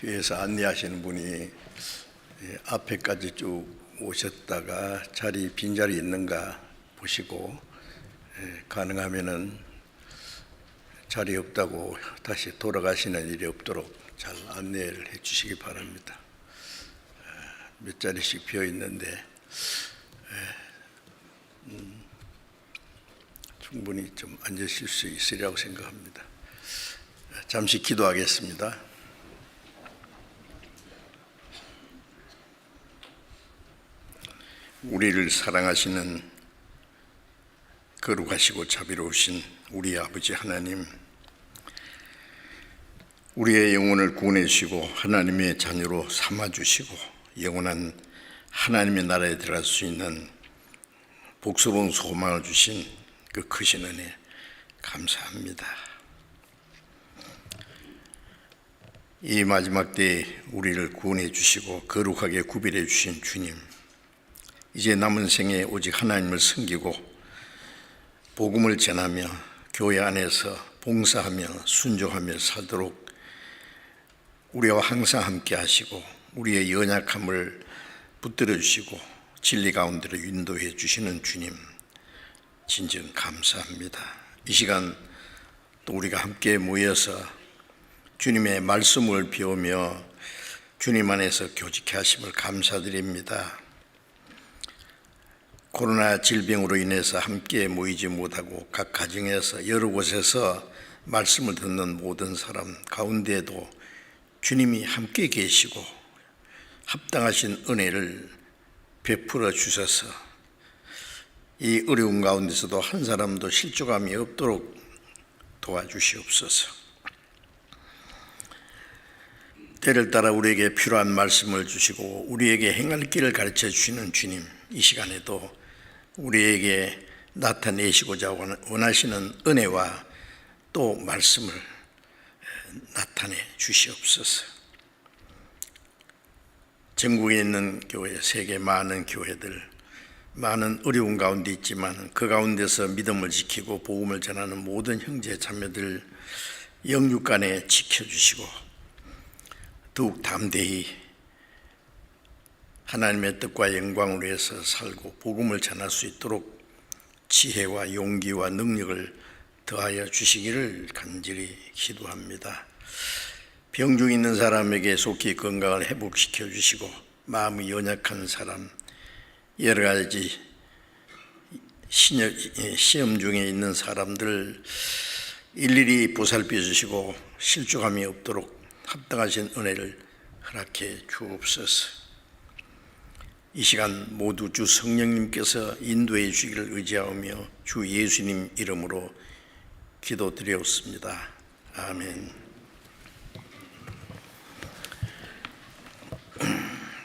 뒤에서 안내하시는 분이 앞에까지 쭉 오셨다가 빈자리 있는가 보시고 가능하면은 자리 없다고 다시 돌아가시는 일이 없도록 잘 안내를 해 주시기 바랍니다. 몇 자리씩 비어 있는데 충분히 좀 앉으실 수 있으리라고 생각합니다. 잠시 기도하겠습니다. 우리를 사랑하시는 거룩하시고 자비로우신 우리 아버지 하나님, 우리의 영혼을 구원해 주시고 하나님의 자녀로 삼아 주시고 영원한 하나님의 나라에 들어갈 수 있는 복스러운 소망을 주신 그 크신 은혜 감사합니다. 이 마지막 때에 우리를 구원해 주시고 거룩하게 구별해 주신 주님, 이제 남은 생에 오직 하나님을 섬기고 복음을 전하며 교회 안에서 봉사하며 순종하며 살도록 우리와 항상 함께 하시고 우리의 연약함을 붙들어 주시고 진리 가운데로 인도해 주시는 주님, 진정 감사합니다. 이 시간 또 우리가 함께 모여서 주님의 말씀을 배우며 주님 안에서 교직케 하심을 감사드립니다. 코로나 질병으로 인해서 함께 모이지 못하고 각 가정에서 여러 곳에서 말씀을 듣는 모든 사람 가운데에도 주님이 함께 계시고 합당하신 은혜를 베풀어 주셔서 이 어려운 가운데서도 한 사람도 실족함이 없도록 도와주시옵소서. 때를 따라 우리에게 필요한 말씀을 주시고 우리에게 행할 길을 가르쳐 주시는 주님, 이 시간에도 우리에게 나타내시고자 원하시는 은혜와 또 말씀을 나타내 주시옵소서. 전국에 있는 교회, 세계 많은 교회들, 많은 어려운 가운데 있지만 그 가운데서 믿음을 지키고 복음을 전하는 모든 형제 자매들 영육간에 지켜주시고 더욱 담대히 하나님의 뜻과 영광을 위해서 살고 복음을 전할 수 있도록 지혜와 용기와 능력을 더하여 주시기를 간절히 기도합니다. 병중 있는 사람에게 속히 건강을 회복시켜 주시고 마음이 연약한 사람, 여러 가지 시험 중에 있는 사람들 일일이 보살펴 주시고 실족함이 없도록 합당하신 은혜를 허락해 주옵소서. 이 시간 모두 주 성령님께서 인도해 주시기를 의지하며 주 예수님 이름으로 기도드렸습니다. 아멘.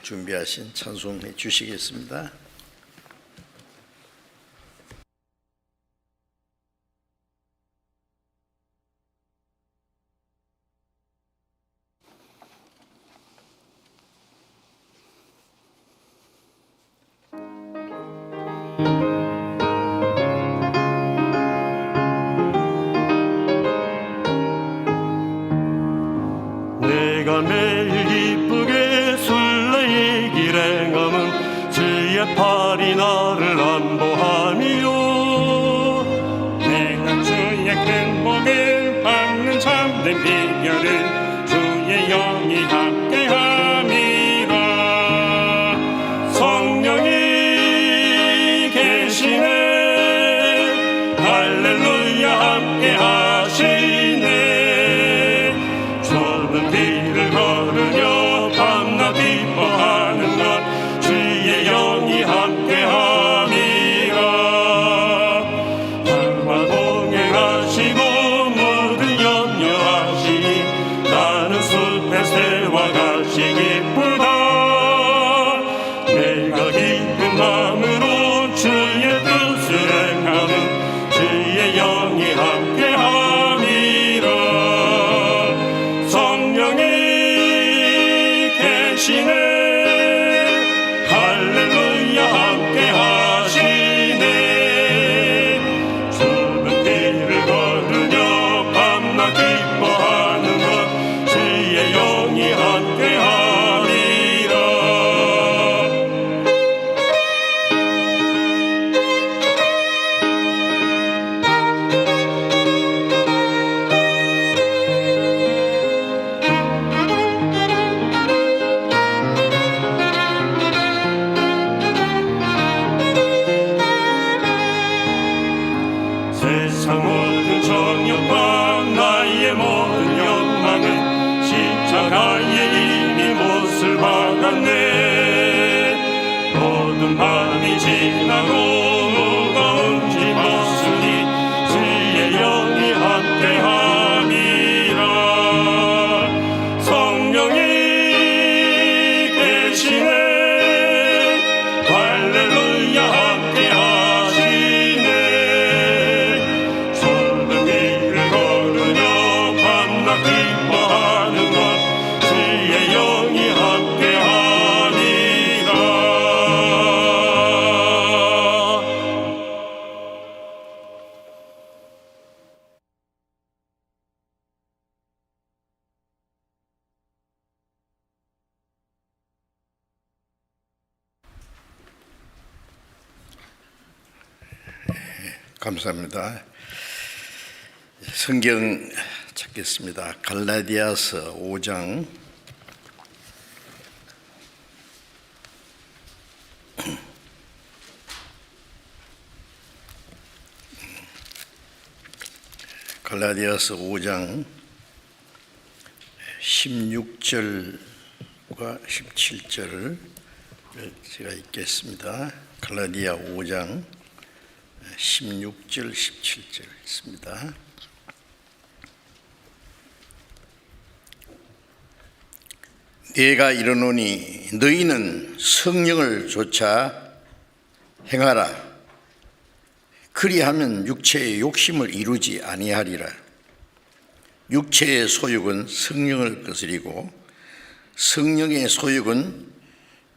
준비하신 찬송해 주시겠습니다. 내가 매일 기쁘게 순례의 길에 감은 주의 팔이 나를 안보하미요. 내가 주의 큰 복을 받는 참된 비결은 주의 영이 함께함이라. 성령이 계시네, 할렐루야 함께하시네. 좁은 길을 걸으며 밤낮 기뻐하는 것 주의 영이 함께함이라. 나와 동행하시고 모든 염려하시니 나는 숲의 새와 같으니 감사합니다. 성경 찾겠습니다. 갈라디아서 5장 16절과 17절을 제가 읽겠습니다. 갈라디아 5장 16절 17절 있습니다. 내가 이르노니 너희는 성령을 조차 행하라. 그리하면 육체의 욕심을 이루지 아니하리라. 육체의 소욕은 성령을 거스리고 성령의 소욕은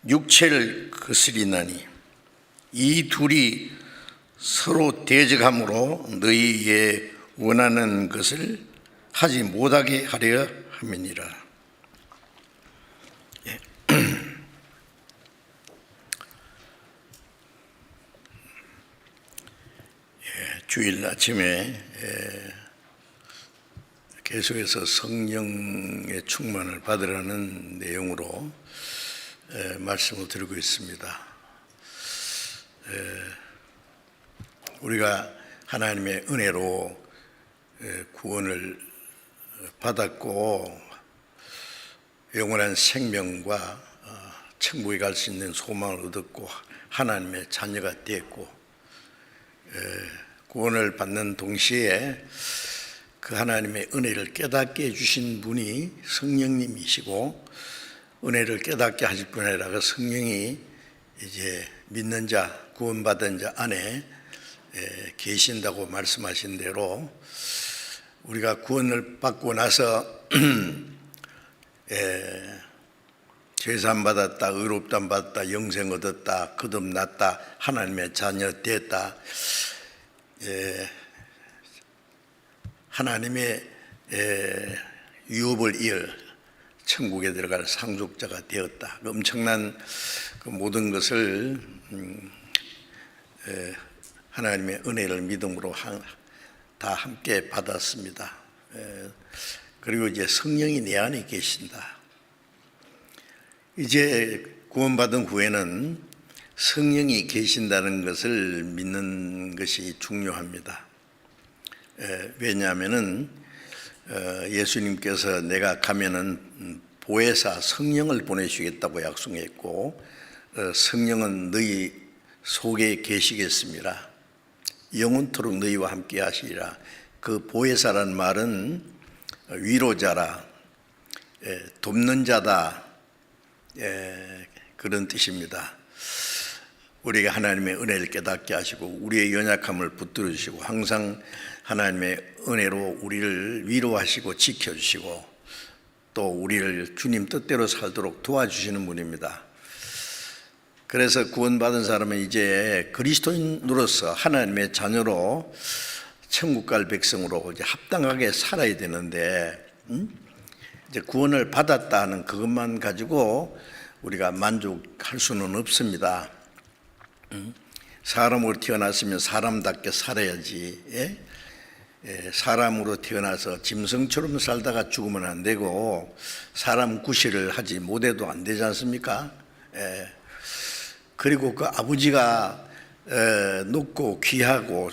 육체를 거스리나니 이 둘이 서로 대적함으로 너희의 원하는 것을 하지 못하게 하려 함이니라. 주일 아침에 계속해서 성령의 충만을 받으라는 내용으로 말씀을 드리고 있습니다. 우리가 하나님의 은혜로 구원을 받았고 영원한 생명과 천국에 갈 수 있는 소망을 얻었고 하나님의 자녀가 되었고 구원을 받는 동시에 그 하나님의 은혜를 깨닫게 해주신 분이 성령님이시고 은혜를 깨닫게 하실 뿐 아니라 그 성령이 이제 믿는 자, 구원받은 자 안에 계신다고 말씀하신 대로 우리가 구원을 받고 나서 죄사함 받았다, 의롭다함 받았다, 영생 얻었다, 거듭났다, 하나님의 자녀 됐다, 하나님의 유업을 이을 천국에 들어갈 상속자가 되었다. 엄청난 그 모든 것을 하나님의 은혜를 믿음으로 다 함께 받았습니다. 그리고 이제 성령이 내 안에 계신다. 이제 구원받은 후에는 성령이 계신다는 것을 믿는 것이 중요합니다. 왜냐하면은 예수님께서 내가 가면은 보혜사 성령을 보내주겠다고 약속했고 성령은 너희 속에 계시겠습니다. 영원토록 너희와 함께 하시리라. 그 보혜사라는 말은 위로자라, 돕는 자다, 그런 뜻입니다. 우리가 하나님의 은혜를 깨닫게 하시고 우리의 연약함을 붙들어 주시고 항상 하나님의 은혜로 우리를 위로하시고 지켜주시고 또 우리를 주님 뜻대로 살도록 도와주시는 분입니다. 그래서 구원받은 사람은 이제 그리스도인으로서 하나님의 자녀로 천국 갈 백성으로 이제 합당하게 살아야 되는데 이제 구원을 받았다는 그것만 가지고 우리가 만족할 수는 없습니다. 사람으로 태어났으면 사람답게 살아야지. 사람으로 태어나서 짐승처럼 살다가 죽으면 안 되고 사람 구실을 하지 못해도 안 되지 않습니까? 그리고 그 아버지가 높고 귀하고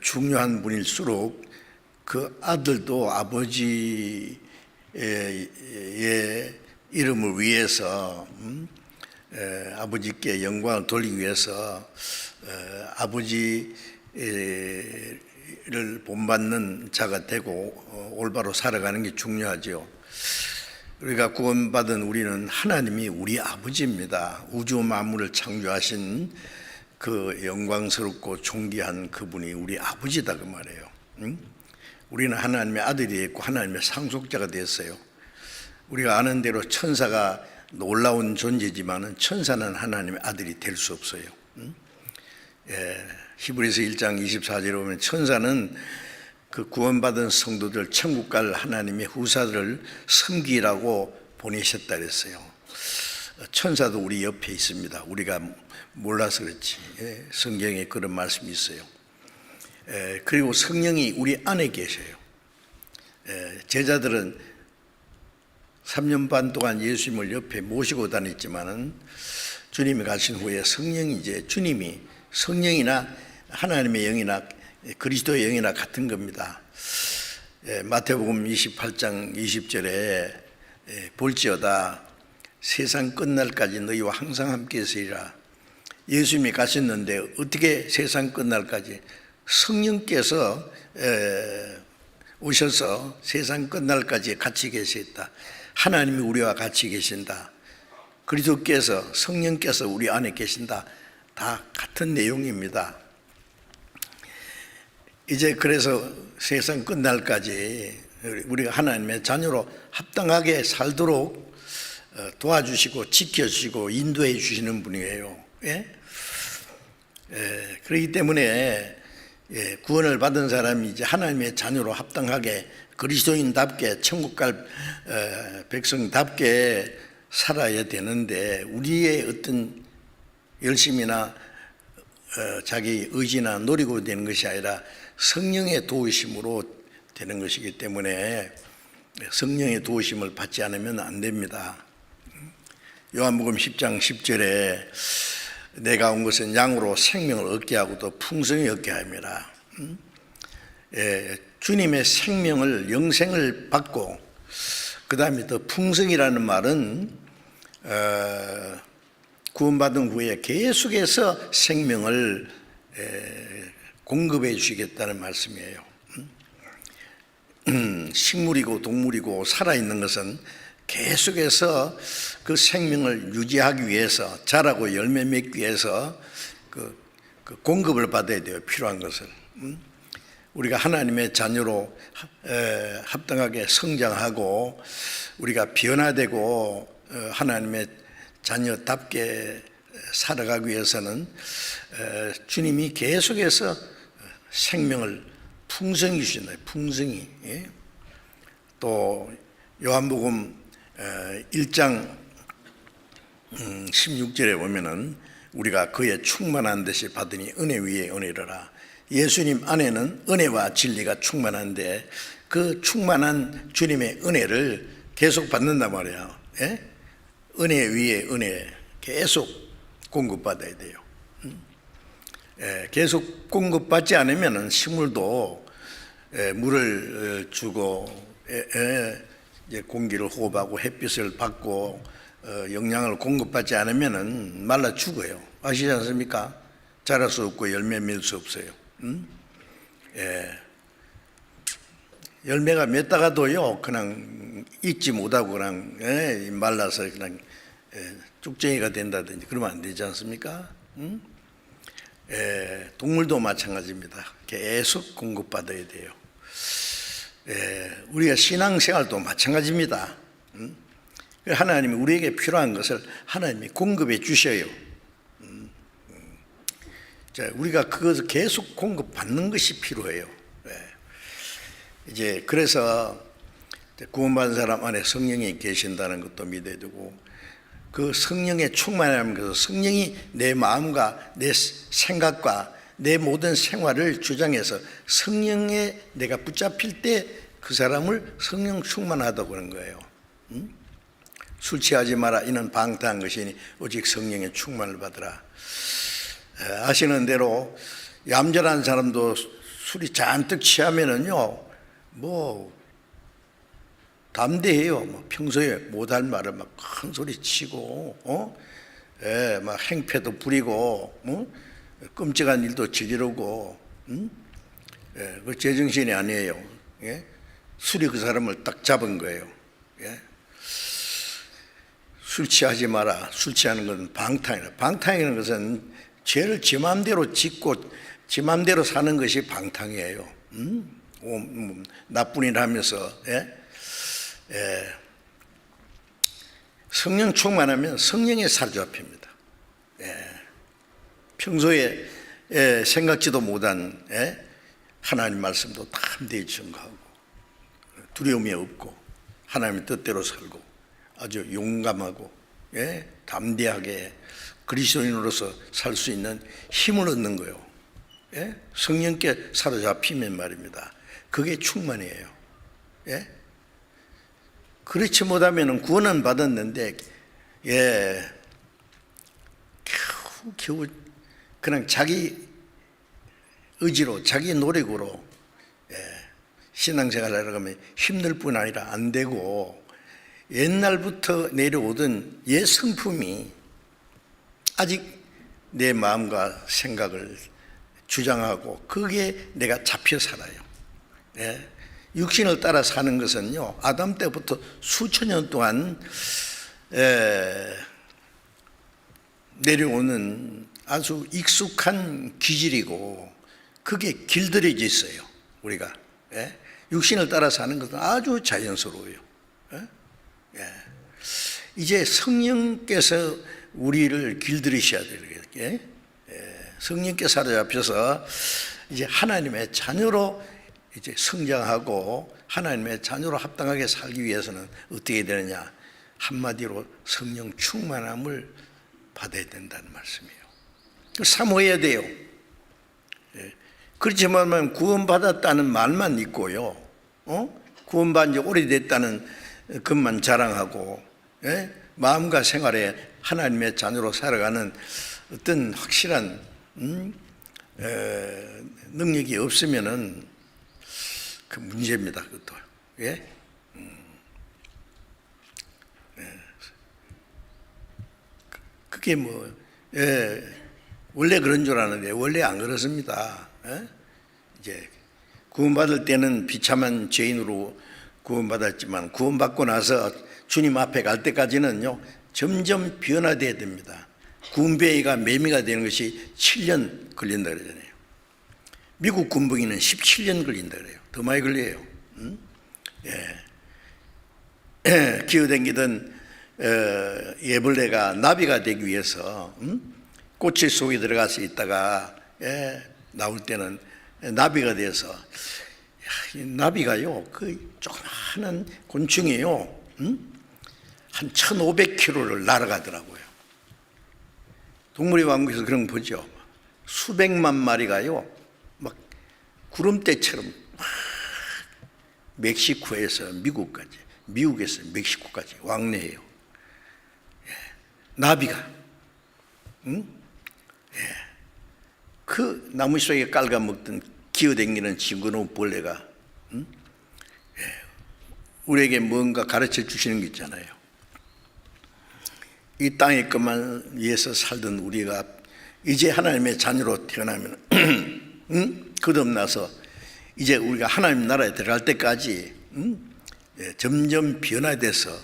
중요한 분일수록 그 아들도 아버지의 이름을 위해서 아버지께 영광을 돌리기 위해서 아버지를 본받는 자가 되고 올바로 살아가는 게 중요하죠. 우리가 구원받은 우리는 하나님이 우리 아버지입니다. 우주 만물을 창조하신 그 영광스럽고 존귀한 그분이 우리 아버지다 그 말이에요. 우리는 하나님의 아들이 됐고 하나님의 상속자가 됐어요. 우리가 아는 대로 천사가 놀라운 존재지만은 천사는 하나님의 아들이 될 수 없어요. 히브리서 1장 24절에 보면 천사는 그 구원받은 성도들 천국 갈 하나님의 후사들을 섬기라고 보내셨다 그랬어요. 천사도 우리 옆에 있습니다. 우리가 몰라서 그렇지. 성경에 그런 말씀이 있어요. 그리고 성령이 우리 안에 계셔요. 제자들은 3년 반 동안 예수님을 옆에 모시고 다녔지만은 주님이 가신 후에 성령이 이제 주님이 성령이나 하나님의 영이나 그리스도의 영이나 같은 겁니다. 마태복음 28장 20절에 볼지어다 세상 끝날까지 너희와 항상 함께 있으리라. 예수님이 가셨는데 어떻게 세상 끝날까지? 성령께서 오셔서 세상 끝날까지 같이 계셨다. 하나님이 우리와 같이 계신다. 그리스도께서 성령께서 우리 안에 계신다. 다 같은 내용입니다. 이제 그래서 세상 끝날까지 우리가 하나님의 자녀로 합당하게 살도록 도와주시고 지켜주시고 인도해 주시는 분이에요. 그렇기 때문에 구원을 받은 사람이 이제 하나님의 자녀로 합당하게 그리스도인답게 천국 갈 백성답게 살아야 되는데 우리의 어떤 열심이나 자기 의지나 노리고 되는 것이 아니라 성령의 도우심으로 되는 것이기 때문에 성령의 도우심을 받지 않으면 안 됩니다. 요한복음 10장 10절에 내가 온 것은 양으로 생명을 얻게 하고 또 풍성히 얻게 함이라. 주님의 생명을 영생을 받고 그 다음에 또 풍성이라는 말은 구원받은 후에 계속해서 생명을 공급해 주시겠다는 말씀이에요. 식물이고 동물이고 살아있는 것은 계속해서 그 생명을 유지하기 위해서 자라고 열매 맺기 위해서 그 공급을 받아야 돼요. 필요한 것을. 우리가 하나님의 자녀로 합당하게 성장하고 우리가 변화되고 하나님의 자녀답게 살아가기 위해서는 주님이 계속해서 생명을 풍성히 주신다. 풍성히. 또 요한복음 1장 16절에 보면은 우리가 그의 충만한 듯이 받으니 은혜 위에 은혜로라. 예수님 안에는 은혜와 진리가 충만한데 그 충만한 주님의 은혜를 계속 받는단 말이에요. 은혜 위에 은혜 계속 공급받아야 돼요. 계속 공급받지 않으면 식물도 물을 주고 이제 공기를 호흡하고 햇빛을 받고 영양을 공급받지 않으면 말라 죽어요. 아시지 않습니까? 자랄 수 없고 열매 맺을 수 없어요. 열매가 맺다가도요 그냥 익지 못하고 그냥 말라서 그냥 쭉쟁이가 된다든지 그러면 안 되지 않습니까? 동물도 마찬가지입니다. 계속 공급받아야 돼요. 우리가 신앙생활도 마찬가지입니다. 하나님이 우리에게 필요한 것을 하나님이 공급해 주셔요. 우리가 그것을 계속 공급받는 것이 필요해요. 이제 그래서 구원받은 사람 안에 성령이 계신다는 것도 믿어야 되고 그 성령의 충만함, 그래서 성령이 내 마음과 내 생각과 내 모든 생활을 주장해서 성령에 내가 붙잡힐 때 그 사람을 성령 충만하다고 그런 거예요. 술 취하지 마라. 이는 방탕한 것이니 오직 성령의 충만을 받으라. 아시는 대로 얌전한 사람도 술이 잔뜩 취하면은요, 담대해요. 평소에 못할 말을 막 큰 소리 치고, 막 행패도 부리고, 끔찍한 일도 저지르고, 그 제정신이 아니에요. 술이 그 사람을 딱 잡은 거예요. 술 취하지 마라. 술 취하는 것은 방탕이라. 방탕이라는 것은 죄를 지 맘대로 짓고 지 맘대로 사는 것이 방탕이에요. 나쁜 일 하면서. 성령 충만하면 성령에 사로잡힙니다. 평소에 생각지도 못한 하나님 말씀도 다 함대히 증거하고 두려움이 없고 하나님의 뜻대로 살고 아주 용감하고 예? 담대하게 그리스도인으로서 살 수 있는 힘을 얻는 거예요. 예? 성령께 사로잡히면 말입니다. 그게 충만이에요. 예? 그렇지 못하면 구원은 받았는데, 예, 겨우 그냥 자기 의지로, 자기 노력으로, 예, 신앙생활을 하면 힘들 뿐 아니라 안 되고, 옛날부터 내려오던 옛 성품이 아직 내 마음과 생각을 주장하고 그게 내가 잡혀 살아요. 예. 육신을 따라 사는 것은요, 아담 때부터 수천 년 동안 내려오는 아주 익숙한 기질이고 그게 길들여져 있어요. 우리가 예. 육신을 따라 사는 것은 아주 자연스러워요. 예. 예. 이제 성령께서 우리를 길들이셔야 되겠게. 성령께 사로잡혀서 이제 하나님의 자녀로 이제 성장하고 하나님의 자녀로 합당하게 살기 위해서는 어떻게 되느냐? 한마디로 성령 충만함을 받아야 된다는 말씀이에요. 사모해야 돼요. 그렇지만 구원받았다는 말만 있고요, 구원받은 지 오래됐다는 것만 자랑하고, 마음과 생활에 하나님의 자녀로 살아가는 어떤 확실한 능력이 없으면은 그 문제입니다. 그것도. 예? 그게 뭐, 원래 그런 줄 아는데 원래 안 그렇습니다. 이제 구원받을 때는 비참한 죄인으로 구원받았지만 구원받고 나서 주님 앞에 갈 때까지는요, 점점 변화돼야 됩니다. 군뱅이가 매미가 되는 것이 7년 걸린다 그러잖아요. 미국 군뱅이는 17년 걸린다 그래요. 더 많이 걸려요. 기어다니던 애벌레가 나비가 되기 위해서 꽃의 속에 들어가서 있다가 나올 때는 나비가 돼서, 이 나비가요, 그 조그마한 곤충이에요. 한 1500km를 날아가더라고요. 동물의 왕국에서 그런 거 보죠. 수백만 마리가요, 막 구름대처럼 막 멕시코에서 미국까지, 미국에서 멕시코까지 왕래해요. 나비가, 그 나무 속에 깔아먹던 기어다니는 징그러운 벌레가 우리에게 뭔가 가르쳐 주시는 게 있잖아요. 이 땅의 것만 위해서 살던 우리가 이제 하나님의 자녀로 태어나면 거듭나서 이제 우리가 하나님 나라에 들어갈 때까지 점점 변화돼서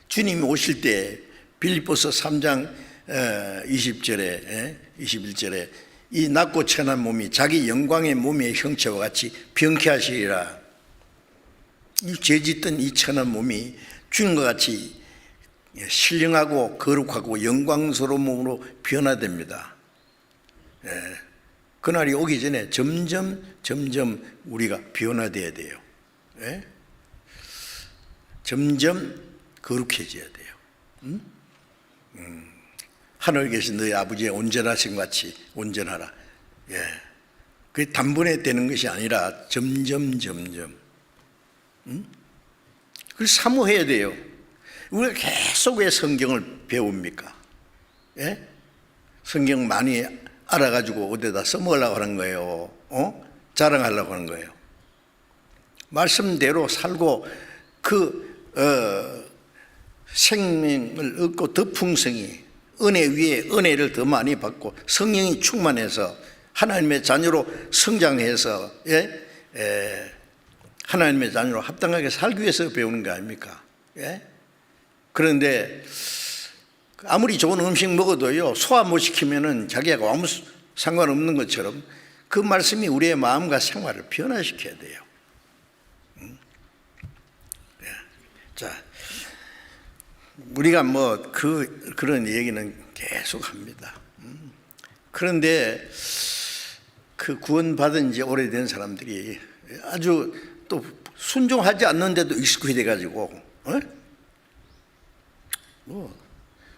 주님이 오실 때 빌립보서 3장 20절에 21절에 이 낮고 천한 몸이 자기 영광의 몸의 형체와 같이 병쾌하시리라. 이 죄짓던 이 천한 몸이 주님과 같이 신령하고 거룩하고 영광스러운 몸으로 변화됩니다. 그날이 오기 전에 점점 우리가 변화돼야 돼요. 점점 거룩해져야 돼요. 하늘에 계신 너희 아버지의 온전하신 같이 온전하라. 그게 단번에 되는 것이 아니라 점점. 그걸 사모해야 돼요. 우리가 계속 왜 성경을 배웁니까? 성경 많이 알아가지고 어디다 써먹으려고 하는 거예요. 자랑하려고 하는 거예요. 말씀대로 살고 그 생명을 얻고 더 풍성히 은혜 위에 은혜를 더 많이 받고 성령이 충만해서 하나님의 자녀로 성장해서 하나님의 자녀로 합당하게 살기 위해서 배우는 거 아닙니까? 그런데 아무리 좋은 음식 먹어도요, 소화 못 시키면은 자기하고 아무 상관없는 것처럼 그 말씀이 우리의 마음과 생활을 변화시켜야 돼요. 자, 우리가 뭐 그런 얘기는 계속 합니다. 그런데 그 구원받은 지 오래된 사람들이 아주 또 순종하지 않는데도 익숙해 돼가지고,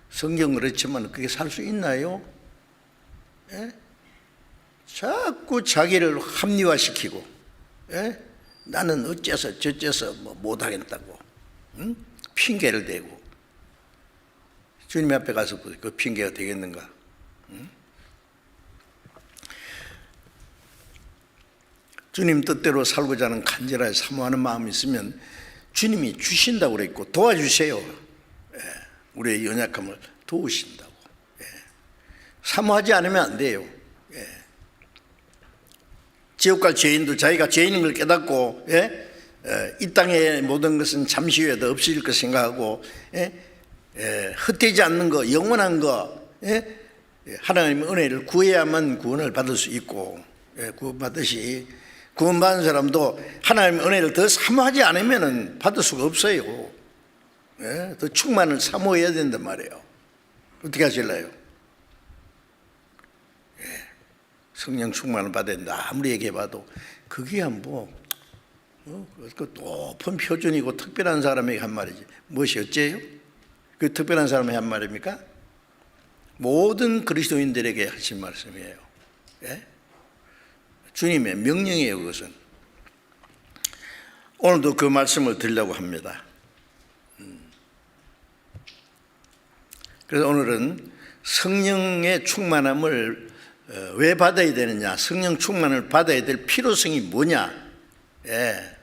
성경 그렇지만 그게 살 수 있나요? 예? 자꾸 자기를 합리화시키고, 예? 나는 어째서 저째서 뭐 못하겠다고, 응? 핑계를 대고 주님 앞에 가서 그 핑계가 되겠는가? 응? 주님 뜻대로 살고자 하는 간절하게 사모하는 마음이 있으면 주님이 주신다고 그랬고 도와주세요. 예, 우리의 연약함을 도우신다고. 예, 사모하지 않으면 안 돼요. 예. 지옥 갈 죄인도 자기가 죄인인 걸 깨닫고, 예? 이 땅의 모든 것은 잠시 후에 더 없어질 것 생각하고, 예? 헛되지 않는 거, 영원한 거, 예? 하나님의 은혜를 구해야만 구원을 받을 수 있고, 예, 구원받듯이 구원받은 사람도 하나님의 은혜를 더 사모하지 않으면 받을 수가 없어요. 예? 더 충만을 사모해야 된단 말이에요. 어떻게 하실래요? 예. 성령 충만을 받아야 된다. 아무리 얘기해봐도 그게 뭐 그 높은 표준이고 특별한 사람에게 한 말이지. 무엇이 어째요? 그 특별한 사람에게 한 말입니까? 모든 그리스도인들에게 하신 말씀이에요. 예? 주님의 명령이에요. 그것은. 오늘도 그 말씀을 드리려고 합니다. 그래서 오늘은 성령의 충만함을 왜 받아야 되느냐, 성령 충만을 받아야 될 필요성이 뭐냐, 예.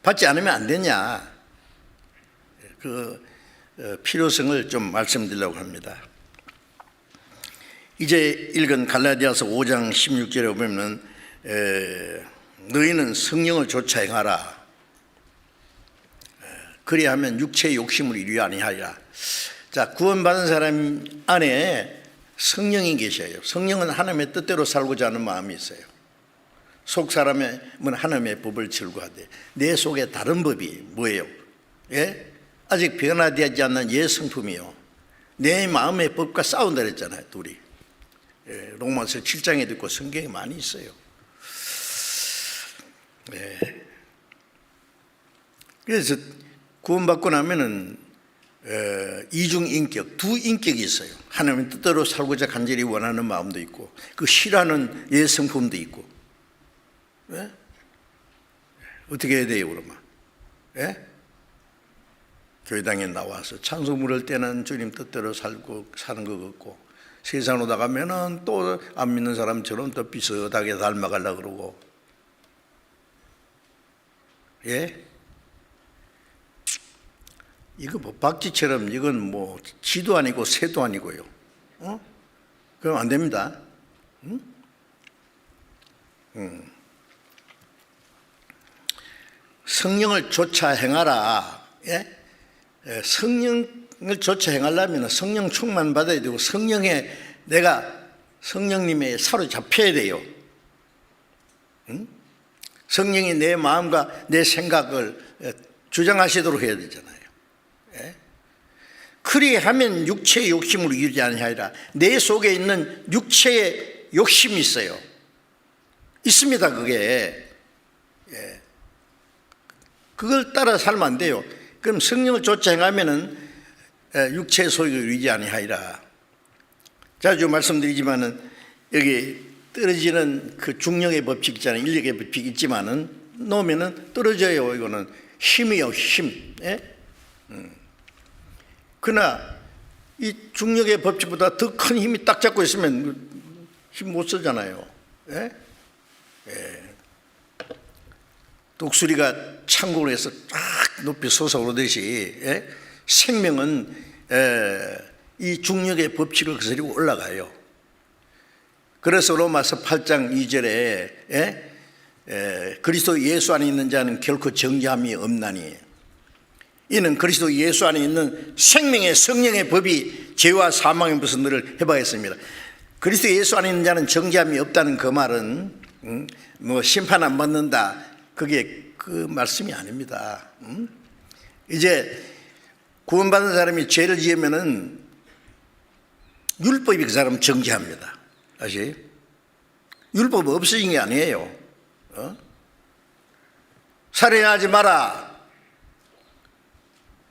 받지 않으면 안 되냐, 그 필요성을 좀 말씀드리려고 합니다. 이제 읽은 갈라디아서 5장 16절에 보면 너희는 성령을 좇아 행하라. 그리하면 육체의 욕심을 이루지 아니하리라. 자, 구원받은 사람 안에 성령이 계셔요. 성령은 하나님의 뜻대로 살고자 하는 마음이 있어요. 속 사람은 하나님의 법을 즐거워하되 내 속에 다른 법이 뭐예요? 예? 아직 변화되지 않는 옛 성품이요. 내 마음의 법과 싸운다 그랬잖아요. 둘이. 예, 로마서 7장에도 있고 성경에 많이 있어요. 예. 그래서 구원받고 나면은 이중인격, 두 인격이 있어요. 하나님의 뜻대로 살고자 간절히 원하는 마음도 있고 그 싫어하는 옛 성품도 있고. 예? 어떻게 해야 돼요 그러면? 예? 교회당에 나와서 찬송 부를 때는 주님 뜻대로 살고 사는 것 같고 세상으로 나가면은 또 안 믿는 사람처럼 또 비슷하게 닮아가려고 그러고. 예? 이거 뭐 박쥐처럼 이건 뭐 쥐도 아니고 새도 아니고요. 그럼 안 됩니다. 성령을 좇아 행하라. 예? 성령을 좇아 행하려면 성령 충만 받아야 되고 내가 성령님의 사로잡혀야 돼요. 성령이 내 마음과 내 생각을 주장하시도록 해야 되잖아요. 예? 그리하면 육체의 욕심으로 이루지 아니하리라. 내 속에 있는 육체의 욕심이 있어요. 있습니다. 그게. 예. 그걸 따라 살면 안 돼요. 그럼 성령을 좇아 행하면은 육체의 소욕을 이루지 아니하리라. 자주 말씀드리지만은 여기 떨어지는 그 중력의 법칙 있잖아요. 인력의 법칙 있지만은 놓으면은 떨어져요. 이거는 힘이요, 힘. 예? 그러나 이 중력의 법칙보다 더 큰 힘이 딱 잡고 있으면 힘 못 쓰잖아요. 예? 예. 독수리가 창고에서 쫙 높이 솟아오르듯이, 예? 생명은 이 중력의 법칙을 거스리고 올라가요. 그래서 로마서 8장 2절에 그리스도 예수 안에 있는 자는 결코 정죄함이 없나니 이는 그리스도 예수 안에 있는 생명의 성령의 법이 죄와 사망의 무슨 일을 해봐야겠습니다. 그리스도 예수 안에 있는 자는 정죄함이 없다는 그 말은 뭐 심판 안 받는다, 그게 그 말씀이 아닙니다. 이제 구원받은 사람이 죄를 지으면은 율법이 그 사람 정죄합니다. 다시 율법 없어진 게 아니에요. 살인하지 마라,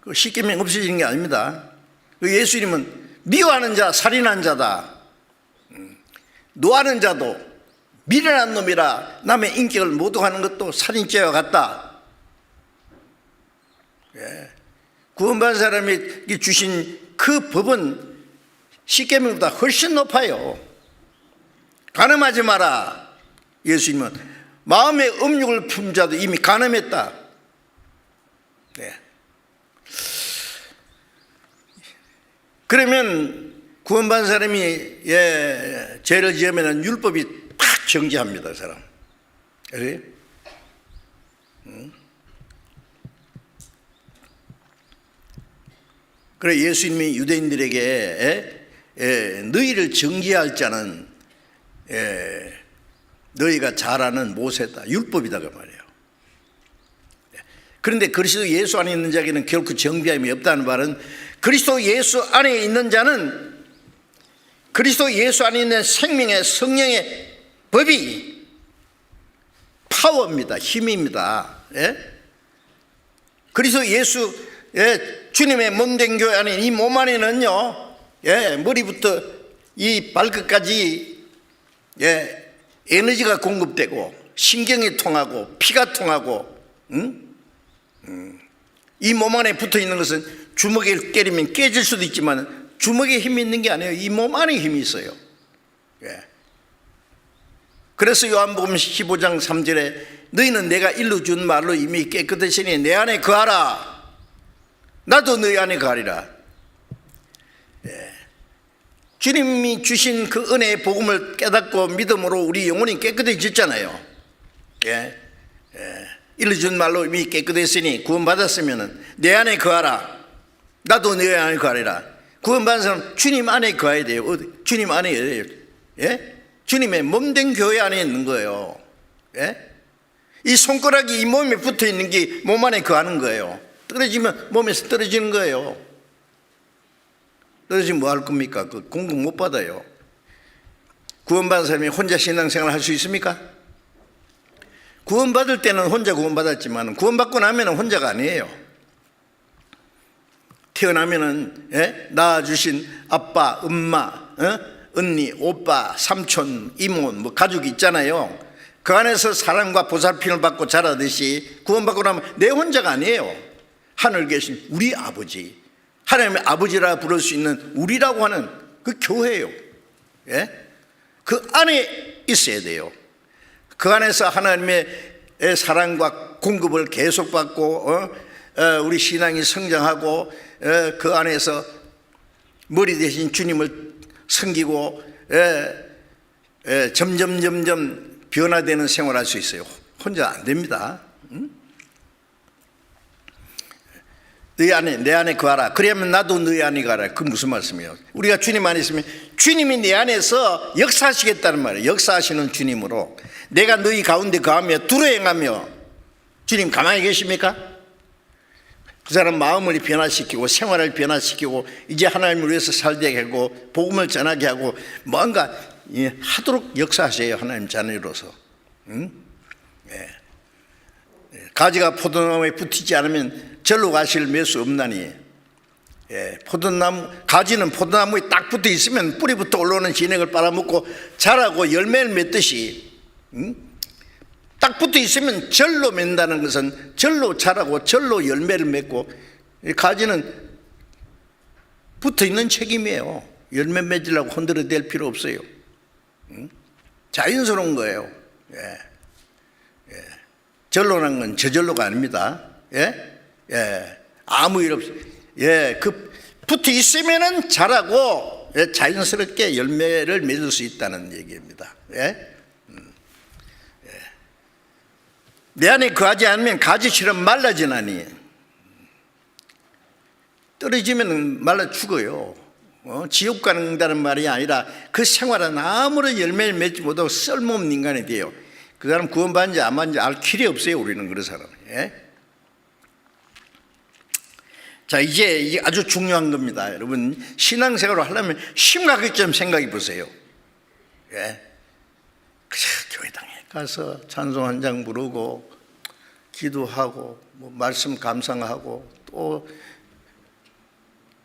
그 십계명 없어지는 게 아닙니다. 그 예수님은 미워하는 자 살인한 자다, 노하는 자도 미련한 놈이라 남의 인격을 모독하는 것도 살인죄와 같다. 구원받은 사람이 주신 그 법은 십계명보다 훨씬 높아요. 간음하지 마라. 예수님은 마음의 음욕을 품은 자도 이미 간음했다. 그러면 구원받은 사람이 죄를 지으면 율법이 팍 정지합니다. 사람. 그래? 그래 예수님이 유대인들에게 너희를 정죄할 자는 너희가 잘 아는 모세다, 율법이다 그 말이에요. 그런데 그리스도 예수 안에 있는 자에게는 결코 정죄함이 없다는 말은 그리스도 예수 안에 있는 자는 그리스도 예수 안에 있는 생명의 성령의 법이 파워입니다. 힘입니다. 그리스도 예수 주님의 몸된 교회 안에 이 몸 안에는요, 머리부터 이 발끝까지 에너지가 공급되고 신경이 통하고 피가 통하고, 이 몸 안에 붙어 있는 것은 주먹에 때리면 깨질 수도 있지만 주먹에 힘이 있는 게 아니에요. 이 몸 안에 힘이 있어요. 그래서 요한복음 15장 3절에 너희는 내가 일러 준 말로 이미 깨끗하시니 내 안에 거하라. 나도 너희 안에 거하리라. 주님이 주신 그 은혜의 복음을 깨닫고 믿음으로 우리 영혼이 깨끗해졌잖아요. 일러준 말로 이미 깨끗했으니 구원받았으면 내 안에 거하라. 나도 너희 안에 거하리라. 구원받은 사람 주님 안에 거해야 돼요. 주님 안에, 주님의 몸된 교회 안에 있는 거예요. 이 손가락이 이 몸에 붙어 있는 게 몸 안에 거하는 거예요. 떨어지면 몸에서 떨어지는 거예요. 떨어지면 뭐 할 겁니까? 그 공급 못 받아요. 구원받은 사람이 혼자 신앙생활 할 수 있습니까? 구원받을 때는 혼자 구원받았지만 구원받고 나면 혼자가 아니에요. 태어나면은 낳아주신 아빠, 엄마, 언니, 오빠, 삼촌, 이모, 뭐 가족이 있잖아요. 그 안에서 사랑과 보살핌을 받고 자라듯이 구원받고 나면 내 혼자가 아니에요. 하늘 계신 우리 아버지, 하나님의 아버지라 부를 수 있는 우리라고 하는 그 교회예요. 그 안에 있어야 돼요. 그 안에서 하나님의 사랑과 공급을 계속 받고 우리 신앙이 성장하고 그 안에서 머리 대신 주님을 섬기고 점점 변화되는 생활을 할 수 있어요. 혼자 안 됩니다. 너희 안에 내 안에 거하라. 그러면 나도 너희 안에 거하라. 그 무슨 말씀이에요? 우리가 주님 안에 있으면 주님이 내 안에서 역사하시겠다는 말이에요. 역사하시는 주님으로 내가 너희 가운데 거하며 두루 행하며. 주님 가만히 계십니까? 그 사람 마음을 변화시키고 생활을 변화시키고 이제 하나님을 위해서 살게 하고 복음을 전하게 하고 뭔가 하도록 역사하세요. 하나님 자녀로서. 가지가 포도나무에 붙이지 않으면 절로 가실 매수 없나니. 포도나무 가지는 포도나무에 딱 붙어 있으면 뿌리부터 올라오는 진액을 빨아먹고 자라고 열매를 맺듯이 딱 붙어 있으면 절로 맺는다는 것은 절로 자라고 절로 열매를 맺고, 가지는 붙어 있는 책임이에요. 열매 맺으려고 흔들어댈 필요 없어요. 자연스러운 거예요. 절로 난 건 저절로가 아닙니다. 아무 일 없이 그 붙어 있으면은 자라고 자연스럽게 열매를 맺을 수 있다는 얘기입니다. 내 안에 거하지 않으면 가지처럼 말라지나니. 떨어지면 말라 죽어요. 지옥 간다는 말이 아니라 그 생활은 아무런 열매를 맺지 못하고 쓸모없는 인간이 돼요. 그 사람 구원받은지 안 받은지 알 길이 없어요. 우리는 그런 사람. 자, 이제 아주 중요한 겁니다. 여러분, 신앙생활을 하려면 심각하게 좀 생각해 보세요. 교회당에 가서 찬송 한 장 부르고 기도하고 뭐 말씀 감상하고 또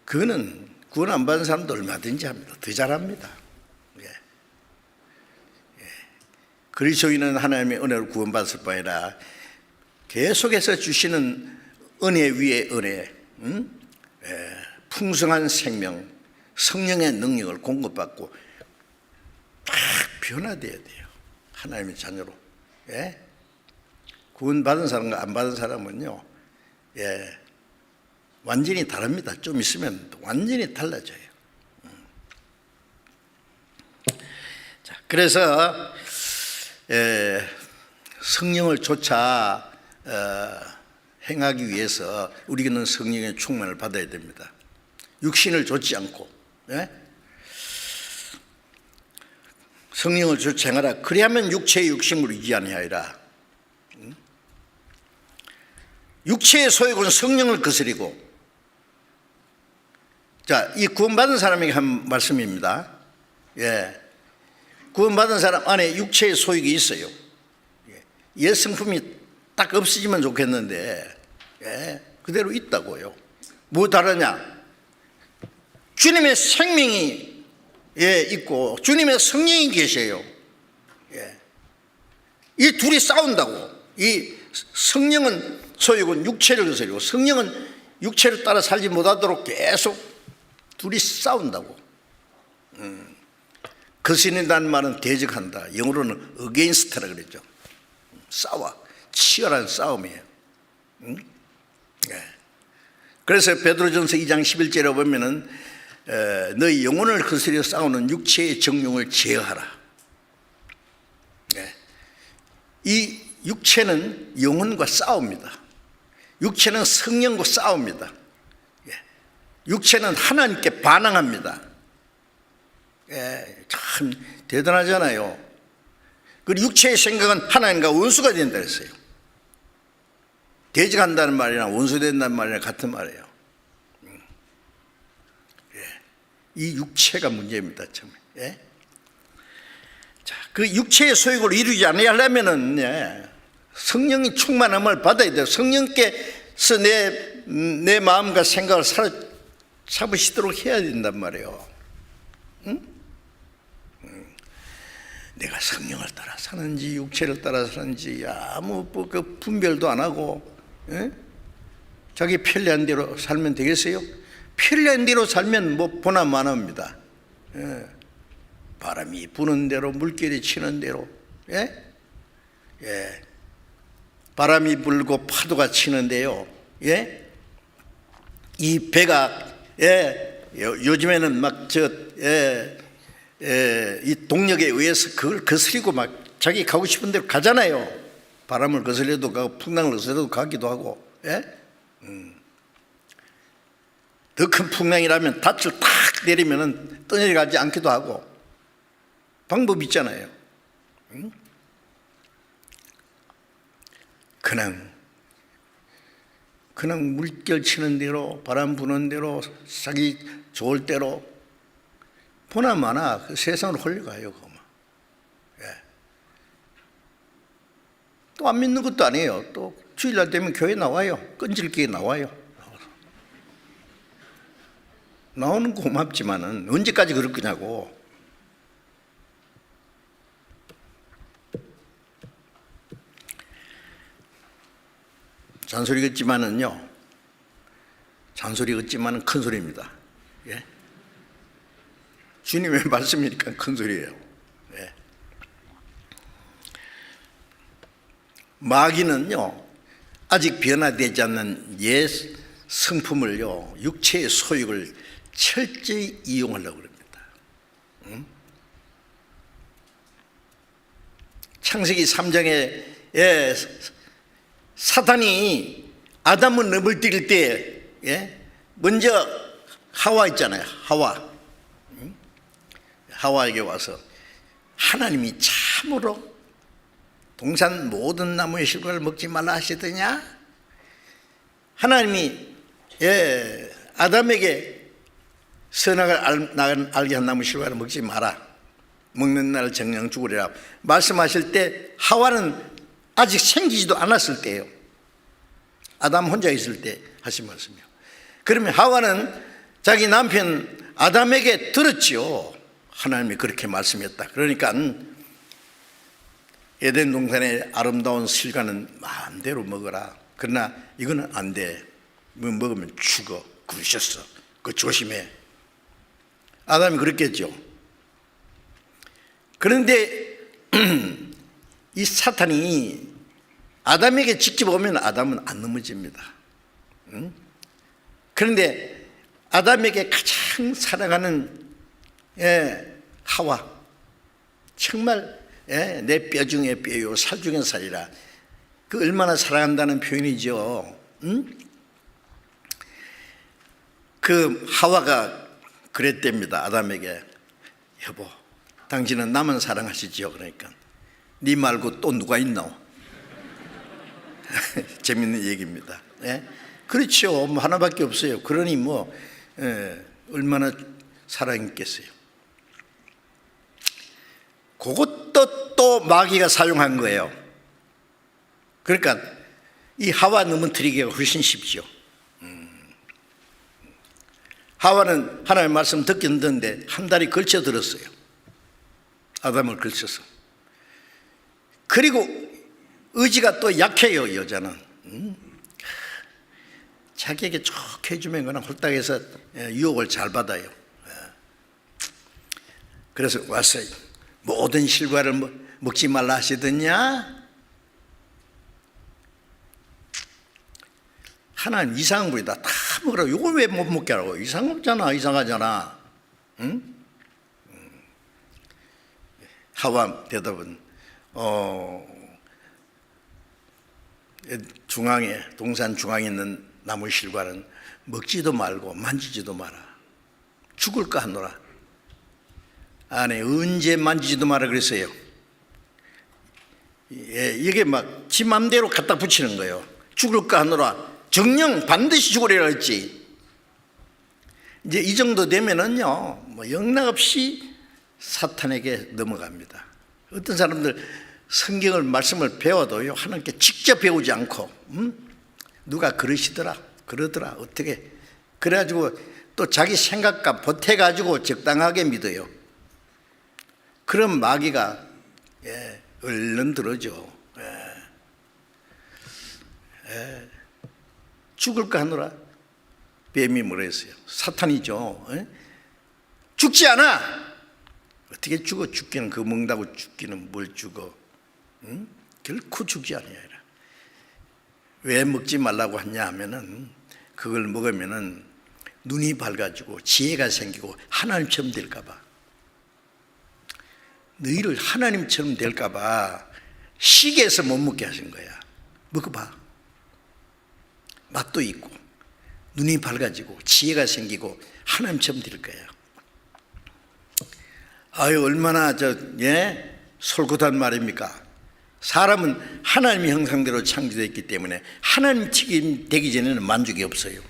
그거는 구원 안 받은 사람도 얼마든지 합니다. 더 잘합니다. 그리스도인은 하나님의 은혜로 구원받을 뿐 아니라 계속해서 주시는 은혜 위에 은혜, 풍성한 생명, 성령의 능력을 공급받고 딱 변화되어야 돼요. 하나님의 자녀로. 구원받은 사람과 안 받은 사람은요, 완전히 다릅니다. 좀 있으면 완전히 달라져요. 자, 그래서 성령을 조차 행하기 위해서 우리는 성령의 충만을 받아야 됩니다. 육신을 좇지 않고 성령을 조차 행하라. 그리하면 육체의 육심을 이지 아니하리라. 육체의 소욕은 성령을 거스리고, 자, 이 구원받은 사람에게 한 말씀입니다. 구원받은 사람 안에 육체의 소욕이 있어요. 옛 성품이 딱 없어지면 좋겠는데 그대로 있다고요. 뭐 다르냐? 주님의 생명이 있고 주님의 성령이 계셔요. 이 둘이 싸운다고. 이 성령은 소욕은 육체를 거스리고 성령은 육체를 따라 살지 못하도록 계속 둘이 싸운다고. 거스린다는 말은 대적한다. 영어로는 against라 그랬죠. 싸워. 치열한 싸움이에요. 그래서 베드로전서 2장 11절에 보면은 너희 영혼을 거스려 싸우는 육체의 정욕을 제어하라. 이 육체는 영혼과 싸웁니다. 육체는 성령과 싸웁니다. 육체는 하나님께 반항합니다. 참 대단하잖아요. 그리고 육체의 생각은 하나님과 원수가 된다 했어요. 대적한다는 말이나 원수된다는 말이나 같은 말이에요. 이 육체가 문제입니다. 참. 자, 그 육체의 소욕을 이루지 않으려면은 성령이 충만함을 받아야 돼요. 성령께서 내 마음과 생각을 사로잡으시도록 해야 된단 말이에요. 내가 성령을 따라 사는지 육체를 따라 사는지 아무 그 분별도 안 하고 자기 편리한 대로 살면 되겠어요? 편리한 대로 살면 뭐 보나 마나입니다. 바람이 부는 대로 물결이 치는 대로 바람이 불고 파도가 치는데요. 이 배가 요즘에는 막 이 동력에 의해서 그걸 거스리고 막 자기 가고 싶은 대로 가잖아요. 바람을 거스려도 가고 풍랑을 거스려도 가기도 하고. 더 큰 풍랑이라면 닻을 탁 내리면 떠내려가지 않기도 하고 방법이 있잖아요. 그냥 물결 치는 대로 바람 부는 대로 자기 좋을 대로 보나마나 그 세상으로 흘려가요. 또 안 믿는 것도 아니에요. 또 주일날 되면 교회 나와요. 끈질기게 나와요. 나오는 거 고맙지만은 언제까지 그럴 거냐고. 잔소리 같지만은요. 잔소리 같지만은 큰 소리입니다. 주님의 말씀이니까 큰 소리예요. 마귀는요, 아직 변화되지 않는 옛 성품을요, 육체의 소욕을 철저히 이용하려고 그럽니다. 창세기 3장에 사탄이 아담을 넘어뜨릴 때 먼저 하와 있잖아요. 하와에게 와서 하나님이 참으로 동산 모든 나무의 실과를 먹지 말라 하시더냐? 하나님이 아담에게 선악을 알게 한 나무 실과를 먹지 마라. 먹는 날 정령 죽으리라 말씀하실 때 하와는 아직 생기지도 않았을 때예요. 아담 혼자 있을 때 하신 말씀이요. 그러면 하와는 자기 남편 아담에게 들었지요. 하나님이 그렇게 말씀했다. 그러니까 에덴 동산의 아름다운 실과는 마음대로 먹어라. 그러나 이거는 안 돼. 뭐 먹으면 죽어. 그러셨어. 그거 조심해. 아담이 그랬겠죠. 그런데 이 사탄이 아담에게 직접 오면 아담은 안 넘어집니다. 그런데 아담에게 가장 사랑하는 하와, 정말 내 뼈 중에 뼈요 살 중에 살이라, 그 얼마나 사랑한다는 표현이죠. 그 하와가 그랬답니다. 아담에게, 여보, 당신은 나만 사랑하시지요. 그러니까 네 말고 또 누가 있노? 재밌는 얘기입니다. 그렇죠. 뭐 하나밖에 없어요. 그러니 뭐 얼마나 사랑이 있겠어요. 그것도 또 마귀가 사용한 거예요. 그러니까 이 하와 넘어뜨리기가 훨씬 쉽죠. 하와는 하나님의 말씀 듣긴 듣는데 한 달이 걸쳐 들었어요. 아담을 걸쳐서. 그리고 의지가 또 약해요. 여자는 자기에게 좋게 해주면 그냥 홀딱해서 유혹을 잘 받아요. 그래서 왔어요. 모든 실과를 먹지 말라 하시더냐? 하나님 이상한 거이다. 다 먹으라고. 이거 왜 못 먹게 하라고? 이상하잖아. 이상하잖아. 응? 하와 대답은 중앙에, 동산 중앙에 있는 나무 실과는 먹지도 말고 만지지도 마라. 죽을까 하노라. 안에 언제 만지지도 마라 그랬어요. 이게 막 지 맘대로 갖다 붙이는 거예요. 죽을까 하노라. 정령 반드시 죽으리라 했지. 이제 이 정도 되면은요, 뭐 영락없이 사탄에게 넘어갑니다. 어떤 사람들 성경을 말씀을 배워도요, 하나님께 직접 배우지 않고 누가 그러시더라, 그러더라, 어떻게 그래가지고 또 자기 생각과 보태가지고 적당하게 믿어요. 그런 마귀가 얼른 들어죠. 죽을까 하노라. 뱀이 뭐라 했어요? 사탄이죠. 죽지 않아. 어떻게 죽어? 죽기는 그거 먹는다고 죽기는 뭘 죽어? 결코 죽지 않아요. 왜 먹지 말라고 했냐 하면은, 그걸 먹으면은 눈이 밝아지고 지혜가 생기고 하나님처럼 될까 봐. 너희를 하나님처럼 될까 봐 시기해서 못 먹게 하신 거야. 먹어봐. 맛도 있고 눈이 밝아지고 지혜가 생기고 하나님처럼 될 거예요. 아유, 얼마나 솔깃한 말입니까? 사람은 하나님의 형상대로 창조되었기 때문에 하나님 튀김 되기 전에는 만족이 없어요.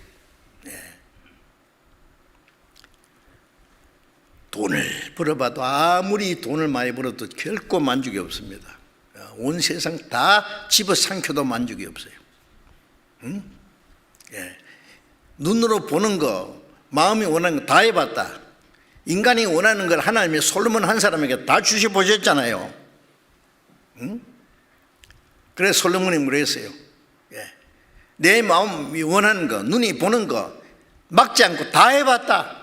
돈을 벌어봐도, 아무리 돈을 많이 벌어도 결코 만족이 없습니다. 온 세상 다 집어삼켜도 만족이 없어요. 눈으로 보는 거, 마음이 원하는 거 다 해봤다. 인간이 원하는 걸 하나님이 솔로몬 한 사람에게 다 주셔보셨잖아요. 그래서 솔로몬이 뭐라 했어요? 내 마음이 원하는 거, 눈이 보는 거 막지 않고 다 해봤다.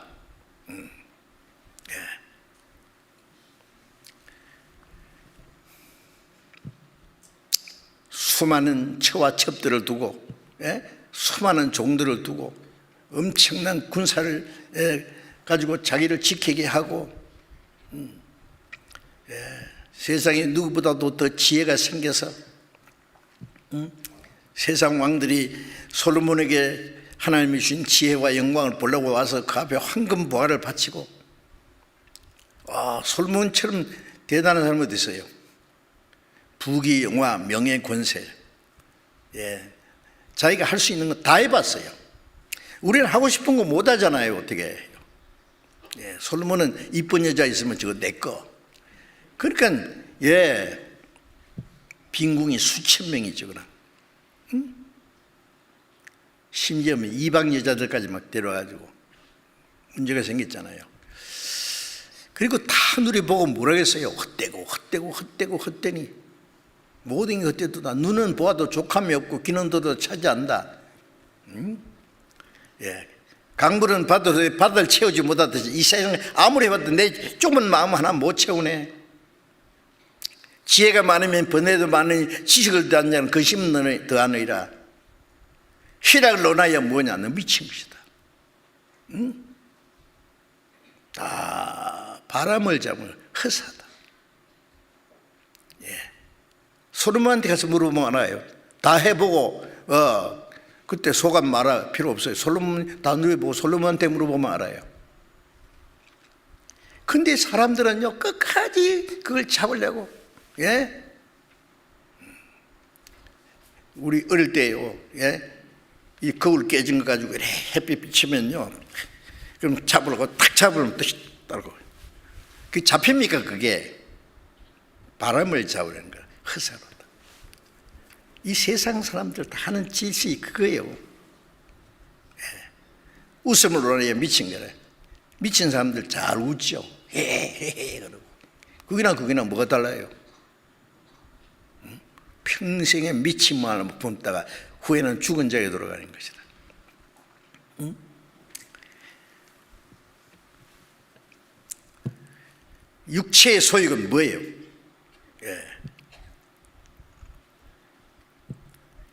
수많은 처와 첩들을 두고, 수많은 종들을 두고, 엄청난 군사를 가지고 자기를 지키게 하고, 세상에 누구보다도 더 지혜가 생겨서 세상 왕들이 솔로몬에게 하나님이 주신 지혜와 영광을 보려고 와서 그 앞에 황금 보화를 바치고, 솔로몬처럼 대단한 사람이 어디 있어요? 부귀 영화 명예 권세, 자기가 할 수 있는 거 다 해봤어요. 우리는 하고 싶은 거 못 하잖아요. 어떻게 해요? 솔로몬은 이쁜 여자 있으면 저거 내 거. 그러니까 빈궁이 수천 명이죠. 그럼 심지어 이방 여자들까지 막 데려와가지고 문제가 생겼잖아요. 그리고 다 누려보고 뭐라겠어요. 헛되니 모든 게 헛되도다. 눈은 보아도 족함이 없고 귀는 들어도 차지한다. 예. 강물은 바다를 채우지 못하듯이 이 세상에 아무리 해봐도 내 좁은 마음 하나 못 채우네. 지혜가 많으면 번뇌도 많으니 지식을 더한 자는 그 힘을 더하느니라. 희락을 논하여 뭐냐? 너 미친 것이다. 바람을 잡으면 허사다. 예. 솔로몬한테 가서 물어보면 알아요. 다 해보고 그때 소감 말할 필요 없어요. 솔로몬 다 누려보고 솔로몬한테 물어보면 알아요. 근데 사람들은요 끝까지 그걸 잡으려고. 예? 우리 어릴 때요, 예? 이 거울 깨진 거 가지고 이래 햇빛 비치면요, 그럼 잡으려고 탁 잡으면 또 따르고. 그게 잡힙니까? 그게 바람을 잡으려는 거야. 허사로다. 이 세상 사람들 다 하는 짓이 그거예요. 예. 웃음을 원해야 미친 거래. 미친 사람들 잘 웃죠. 헤헤헤 그러고. 그기나 뭐가 달라요? 평생에 미친만을 품다가 후에는 죽은 자에 돌아가는 것이다. 육체의 소욕은 뭐예요? 예.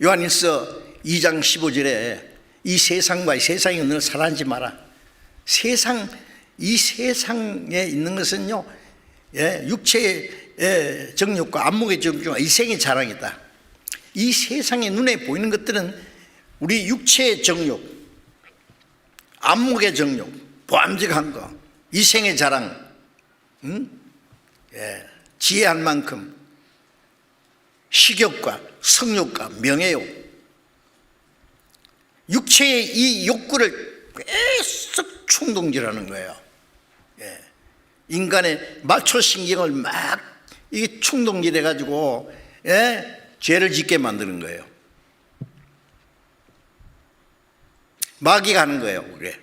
요한일서 2장 15절에 이 세상과 세상에 너는 살아나지 마라. 이 세상에 있는 것은요, 예, 육체의 정욕과 안목의 정욕과 이생의 자랑이다. 이 세상에 눈에 보이는 것들은 우리 육체의 정욕, 안목의 정욕, 보암직한 거, 이생의 자랑, 예, 지혜할 만큼 식욕과 성욕과 명예욕, 육체의 이 욕구를 계속 충동질하는 거예요. 예. 인간의 말초신경을 막 이게 충동질해가지고, 예? 죄를 짓게 만드는 거예요. 마귀가 하는 거예요. 그게.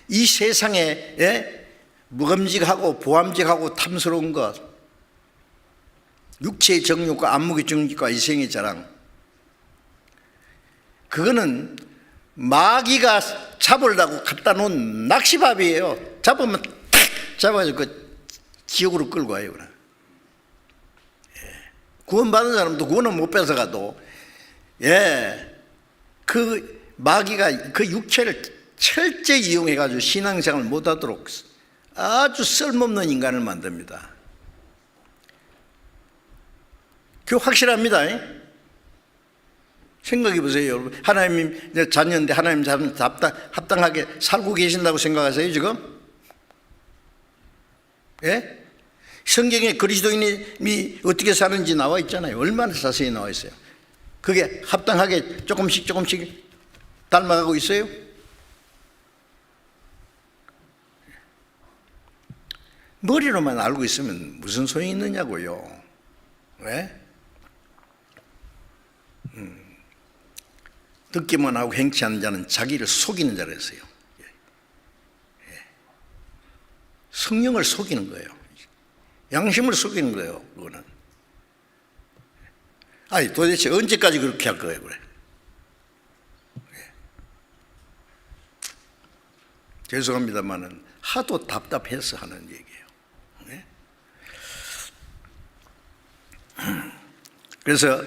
이 세상에, 예? 무감직하고 보암직하고 탐스러운 것, 육체의 정욕과 안목의 정욕과 이생의 자랑, 그거는 마귀가 잡으려고 갖다 놓은 낚시밥이에요. 잡으면 탁 잡아가지고 그 지옥으로 끌고 와요. 예. 구원받은 사람도 구원은 못 뺏어가도, 예, 그 마귀가 그 육체를 철저히 이용해가지고 신앙생활을 못하도록 아주 쓸모없는 인간을 만듭니다. 그 확실합니다. 생각해 보세요, 여러분. 하나님 자녀인데 하나님 자녀 합당하게 살고 계신다고 생각하세요, 지금? 예? 성경에 그리스도인이 어떻게 사는지 나와 있잖아요. 얼마나 자세히 나와 있어요. 그게 합당하게 조금씩 닮아가고 있어요? 머리로만 알고 있으면 무슨 소용이 있느냐고요. 왜? 듣기만 하고 행치 않는 자는 자기를 속이는 자라 했어요. 성령을 속이는 거예요. 양심을 속이는 거예요. 그거는. 아니 도대체 언제까지 그렇게 할 거예요, 그래? 죄송합니다만은 하도 답답해서 하는 얘기예요. 그래서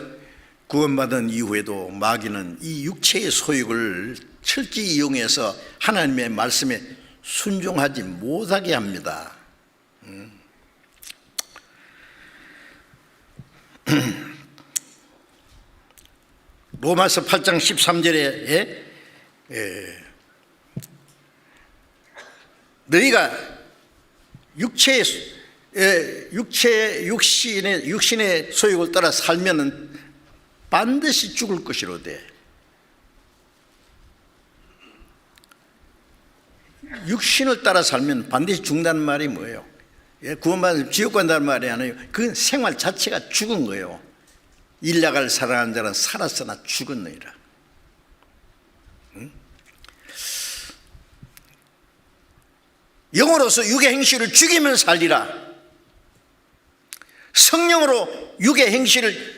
구원받은 이후에도 마귀는 이 육체의 소욕을 철저히 이용해서 하나님의 말씀에 순종하지 못하게 합니다. 로마서 8장 13절에 너희가 육신의 소욕을 따라 살면은 반드시 죽을 것이로되 육신을 따라 살면 반드시 죽는다는 말이 뭐예요? 구원받으면 지옥 간다는 말이 아니에요. 그 생활 자체가 죽은 거예요. 일약을 사랑하는 자는 살았으나 죽었느니라. 영으로서 육의 행실을 죽이면 살리라. 성령으로 육의 행실을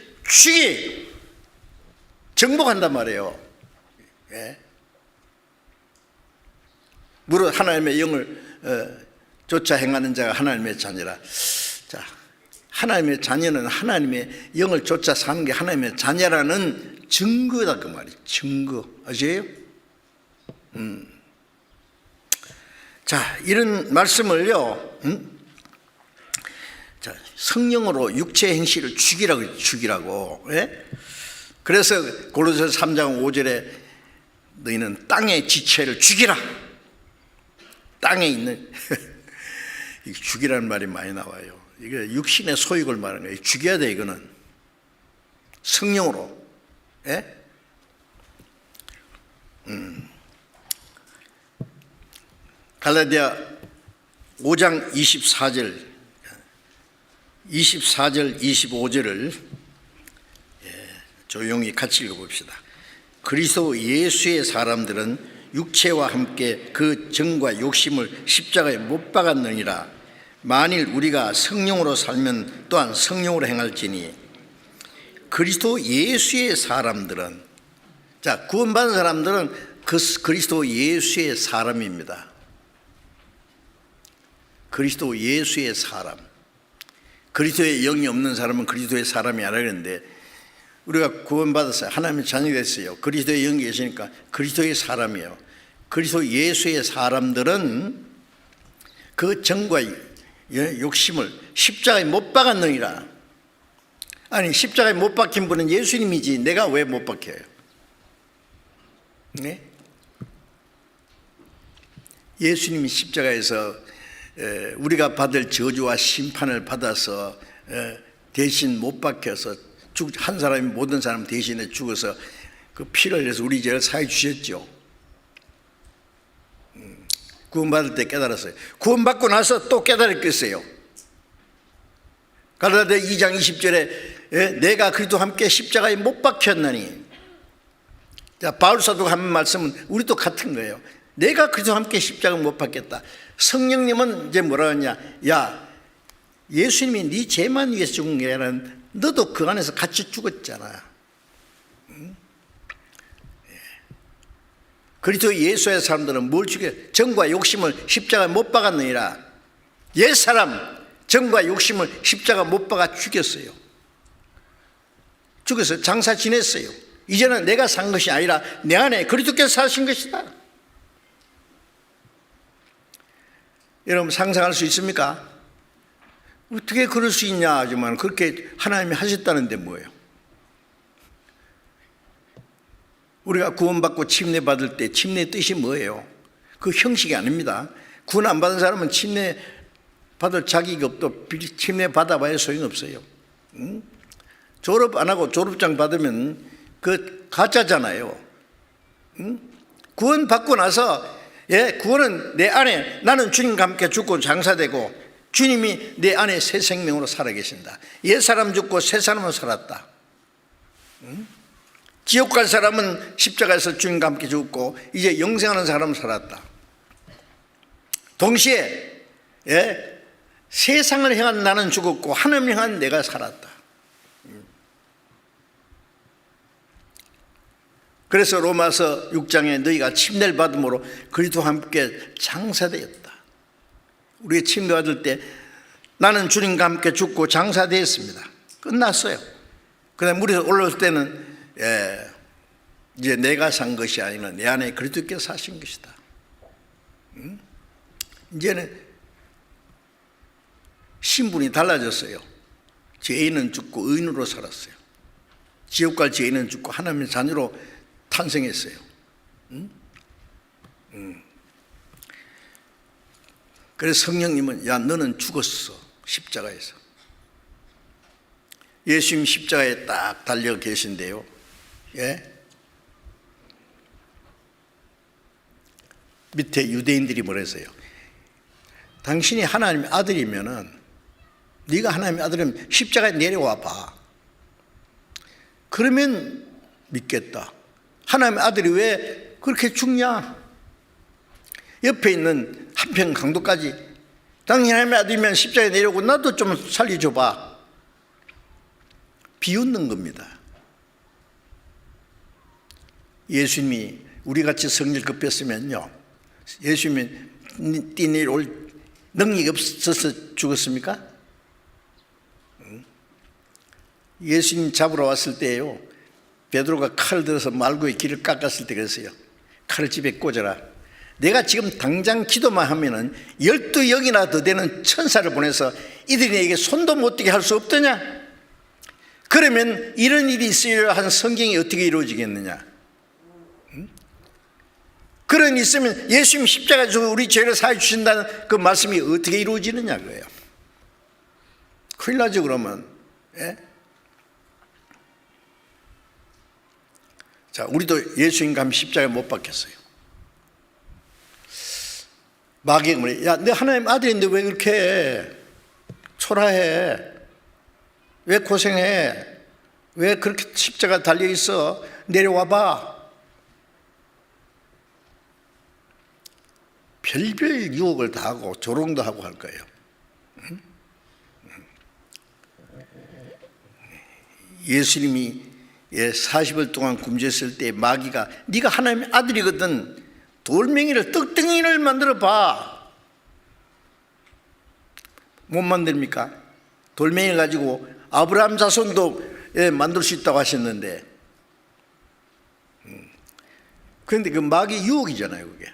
정복한단 말이에요. 예. 무릇 하나님의 영을 쫓아 행하는 자가 하나님의 자녀라. 자, 하나님의 자녀는 하나님의 영을 쫓아 사는 게 하나님의 자녀라는 증거다 그 말이에요. 증거. 아시죠? 자, 이런 말씀을요. 자, 성령으로 육체 행실을 죽이라고. 예? 그래서 고린도서 3장 5절에 너희는 땅의 지체를 죽이라. 땅에 있는 죽이라는 말이 많이 나와요. 이게 육신의 소욕을 말하는 거예요. 죽여야 돼. 이거는 성령으로. 예? 갈라디아 5장 24절 25절을 조용히 같이 읽어봅시다. 그리스도 예수의 사람들은 육체와 함께 그 정과 욕심을 십자가에 못 박았느니라. 만일 우리가 성령으로 살면 또한 성령으로 행할지니. 그리스도 예수의 사람들은, 자, 구원받은 사람들은 그리스도 예수의 사람입니다. 그리스도 예수의 사람. 그리스도의 영이 없는 사람은 그리스도의 사람이 아니라 그랬는데, 우리가 구원받았어요. 하나님의 자녀가 됐어요. 그리스도의 영이 계시니까 그리스도의 사람이에요. 그리스도 예수의 사람들은 그 정과 욕심을 십자가에 못 박았느니라. 아니, 십자가에 못 박힌 분은 예수님이지 내가 왜 못 박혀요? 네? 예수님이 십자가에서 우리가 받을 저주와 심판을 받아서 대신 못 박혀서 한 사람이 모든 사람 대신에 죽어서 그 피를 흘려서 우리 죄를 사해 주셨죠. 구원받을 때 깨달았어요. 구원받고 나서 또 깨달았겠어요. 갈라디아 2장 20절에 내가 그리스도와 함께 십자가에 못 박혔나니. 자, 바울 사도가 한 말씀은 우리도 같은 거예요. 내가 그리스도와 함께 십자가에 못 박혔다. 성령님은 이제 뭐라 하냐? 야, 예수님이 네 죄만 위해서 죽은 게 아니라 너도 그 안에서 같이 죽었잖아. 그리스도 예수의 사람들은 뭘 죽여? 정과 욕심을 십자가에 못 박았느니라. 옛사람 정과 욕심을 십자가 못 박아 죽였어요. 죽여서 장사 지냈어요. 이제는 내가 산 것이 아니라 내 안에 그리스도께서 사신 것이다. 여러분 상상할 수 있습니까? 어떻게 그럴 수 있냐 하지만 그렇게 하나님이 하셨다는데 뭐예요? 우리가 구원받고 침례받을 때 침례의 뜻이 뭐예요? 그 형식이 아닙니다. 구원 안 받은 사람은 침례 받을 자격이 없고 침례 받아봐야 소용없어요. 졸업 안 하고 졸업장 받으면 그 가짜잖아요. 구원 받고 나서 구원은 내 안에 나는 주님과 함께 죽고 장사되고 주님이 내 안에 새 생명으로 살아계신다. 옛 사람 죽고 새 사람은 살았다. 지옥 갈 사람은 십자가에서 주님과 함께 죽고 이제 영생하는 사람은 살았다. 동시에 세상을 향한 나는 죽었고 하나님을 향한 내가 살았다. 그래서 로마서 6장에 너희가 침례를 받음으로 그리스도와 함께 장사되었다. 우리가 침례 받을 때 나는 주님과 함께 죽고 장사되었습니다. 끝났어요. 그다음에 우리가 올라올 때는 이제 내가 산 것이 아니라 내 안에 그리스도께서 사신 것이다. 이제는 신분이 달라졌어요. 죄인은 죽고 의인으로 살았어요. 지옥 갈 죄인은 죽고 하나님의 자녀로 탄생했어요. 그래서 성령님은 야 너는 죽었어. 십자가에서. 예수님 십자가에 딱 달려 계신데요. 밑에 유대인들이 뭐랬어요? 당신이 하나님의 아들이면은 네가 하나님의 아들이면 십자가에 내려와 봐. 그러면 믿겠다. 하나님의 아들이 왜 그렇게 죽냐? 옆에 있는 한평 강도까지 당신 하나님의 아들이면 십자가에 내려오고 나도 좀 살려줘봐. 비웃는 겁니다. 예수님이 우리같이 성질 급했으면요, 예수님이 뛰내려올 능력이 없어서 죽었습니까? 예수님 잡으러 왔을 때요, 베드로가 칼을 들어서 말고의 길을 깎았을 때 그랬어요. 칼을 집에 꽂아라. 내가 지금 당장 기도만 하면은 12역이나 더 되는 천사를 보내서 이들이 내게 손도 못 대게 할 수 없더냐? 그러면 이런 일이 있어야 한 성경이 어떻게 이루어지겠느냐? 그런 일이 있으면 예수님 십자가 지고 우리 죄를 사해 주신다는 그 말씀이 어떻게 이루어지느냐 그래요. 큰일 나죠 그러면. 예? 자, 우리도 예수님 가면 십자가에 못 박혔어요. 마귀가 그래, 야, 너 하나님 아들인데 왜 그렇게 초라해? 왜 고생해? 왜 그렇게 십자가 달려있어? 내려와봐. 별별 유혹을 다 하고 조롱도 하고 할 거예요. 예수님이 40일 동안 굶주렸을 때 마귀가 네가 하나님의 아들이거든 돌멩이를 떡덩이를 만들어 봐. 못 만듭니까? 돌멩이를 가지고 아브라함 자손도 만들 수 있다고 하셨는데, 그런데 그 마귀 유혹이잖아요 그게.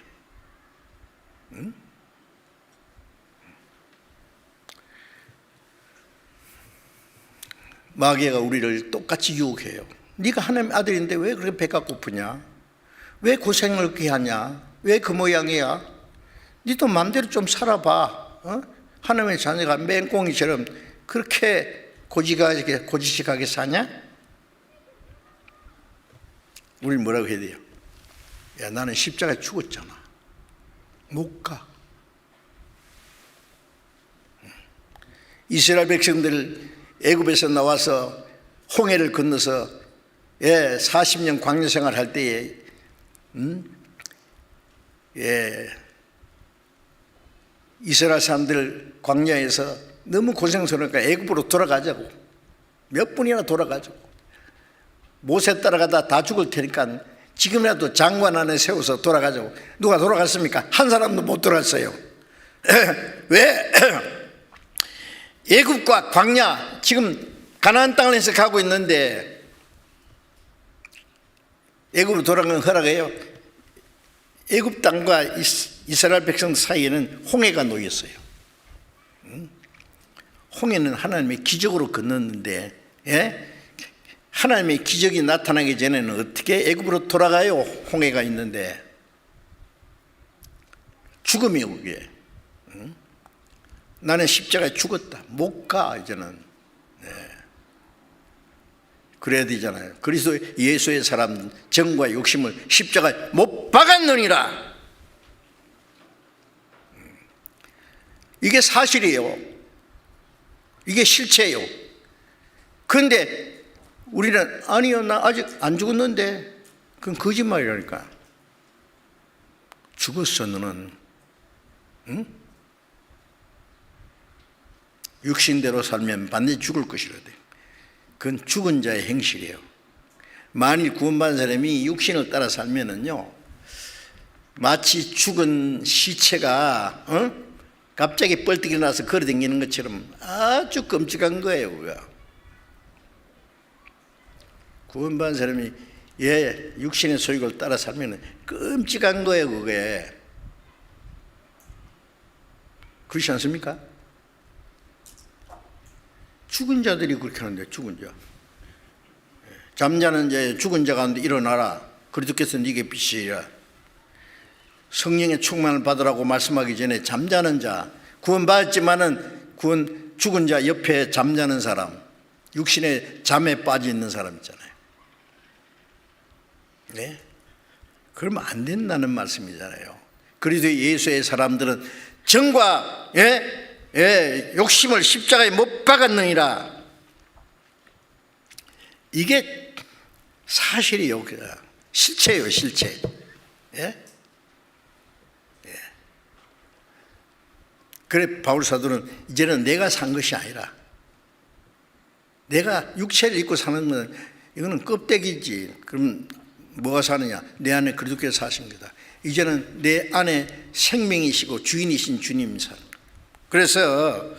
마귀가 우리를 똑같이 유혹해요. 네가 하나님의 아들인데 왜 그렇게 배가 고프냐? 왜 고생을 그렇게 하냐? 왜 그 모양이야? 니도 마음대로 좀 살아봐. 하나님의 자녀가 맹꽁이처럼 그렇게 고지식하게 사냐? 우리 뭐라고 해야 돼요? 야, 나는 십자가에 죽었잖아. 못 가. 이스라엘 백성들 애굽에서 나와서 홍해를 건너서 40년 광야 생활할 때에 이스라엘 사람들 광야에서 너무 고생스러우니까 애굽으로 돌아가자고, 몇 분이나 돌아가자고. 모세 따라가다 다 죽을 테니까 지금이라도 장관 안에 세워서 돌아가자고. 누가 돌아갔습니까? 한 사람도 못 돌아갔어요. 왜? 애굽과 광야, 지금 가나안 땅을 해서 가고 있는데 애굽으로 돌아가는 허락해요. 애굽 땅과 이스라엘 백성 사이에는 홍해가 놓였어요. 홍해는 하나님의 기적으로 건넜는데, 하나님의 기적이 나타나기 전에는 어떻게 애굽으로 돌아가요? 홍해가 있는데. 죽음이요 그게. 나는 십자가에 죽었다. 못 가 이제는. 그래야 되잖아요. 그리스도 예수의 사람 정과 욕심을 십자가에 못 박았느니라. 이게 사실이에요. 이게 실체예요. 그런데 우리는 아니요, 나 아직 안 죽었는데. 그건 거짓말이라니까. 죽었어 너는. 응? 육신대로 살면 반드시 죽을 것이라 돼. 그건 죽은 자의 행실이에요. 만일 구원받은 사람이 육신을 따라 살면은요, 마치 죽은 시체가 갑자기 뻘떡 일어나서 걸어다니는 것처럼 아주 끔찍한 거예요. 그거. 구원받은 사람이 육신의 소욕을 따라 살면은 끔찍한 거예요. 그게. 그렇지 않습니까? 죽은 자들이 그렇게 하는데, 죽은 자. 잠자는 자의 죽은 자 가운데 일어나라. 그리스도께서 네게 빛이라. 성령의 충만을 받으라고 말씀하기 전에 잠자는 자, 구원받았지만은 죽은 자 옆에 잠자는 사람, 육신의 잠에 빠져 있는 사람 있잖아요. 네? 그러면 안 된다는 말씀이잖아요. 그리스도 예수의 사람들은 정과 욕심을 십자가에 못 박았느니라. 이게 사실이요. 실체예요, 실체. 그래 바울 사도는 이제는 내가 산 것이 아니라, 내가 육체를 입고 사는 건 이거는 껍데기지. 그럼 뭐가 사느냐? 내 안에 그리스도께서 사신 거다. 이제는 내 안에 생명이시고 주인이신 주님이 사는 거다. 그래서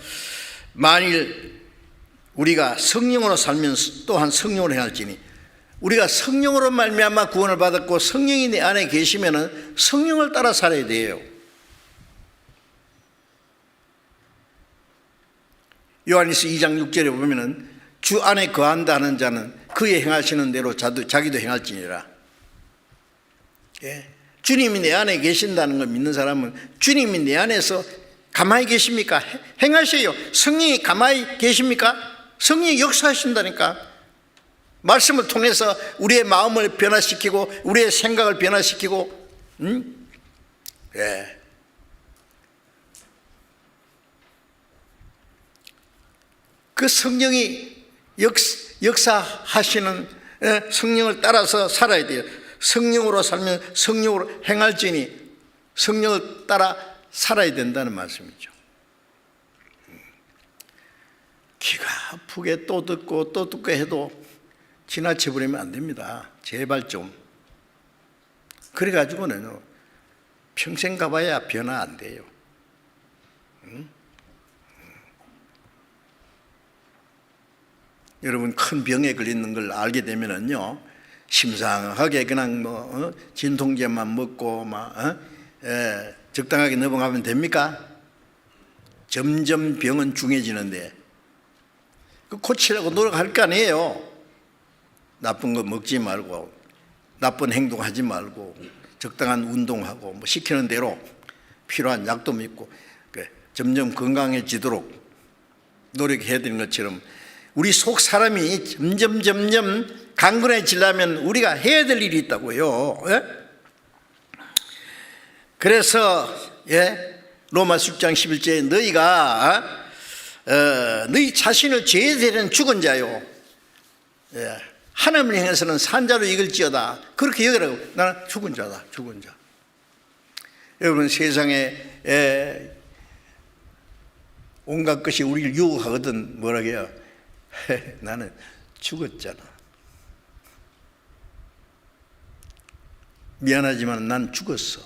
만일 우리가 성령으로 살면 또한 성령으로 행할지니, 우리가 성령으로 말미암아 구원을 받았고 성령이 내 안에 계시면은 성령을 따라 살아야 돼요. 요한일서 2장 6절에 보면은 주 안에 거한다 하는 자는 그의 행하시는 대로 자기도 행할지니라. 예. 주님이 내 안에 계신다는 걸 믿는 사람은 주님이 내 안에서 가만히 계십니까? 행하세요. 성령이 가만히 계십니까? 성령이 역사하신다니까. 말씀을 통해서 우리의 마음을 변화시키고 우리의 생각을 변화시키고, 예. 그 성령이 역사하시는 성령을 따라서 살아야 돼요. 성령으로 살면 성령으로 행할지니 성령을 따라 살아야 된다는 말씀이죠. 기가 아프게 또 듣고 또 듣고 해도 지나쳐 버리면 안 됩니다. 제발 좀. 그래가지고는 평생 가봐야 변화 안 돼요. 여러분 큰 병에 걸리는 걸 알게 되면은요, 심상하게 그냥 진통제만 먹고 적당하게 넘어가면 됩니까? 점점 병은 중해지는데 그 고치려고 노력할 거 아니에요. 나쁜 거 먹지 말고 나쁜 행동하지 말고 적당한 운동하고 시키는 대로 필요한 약도 먹고 점점 건강해지도록 노력해야 되는 것처럼 우리 속 사람이 점점 강건해지려면 우리가 해야 될 일이 있다고요. 예? 그래서 로마서 6장 11절에 너희가 너희 자신을 죄에 대한 죽은 자요, 하나님을 향해서는 산 자로 이길지어다. 그렇게 여기라고. 나는 죽은 자다. 죽은 자. 여러분 세상에 온갖 것이 우리를 유혹하거든. 뭐라고 해요? 나는 죽었잖아. 미안하지만 난 죽었어.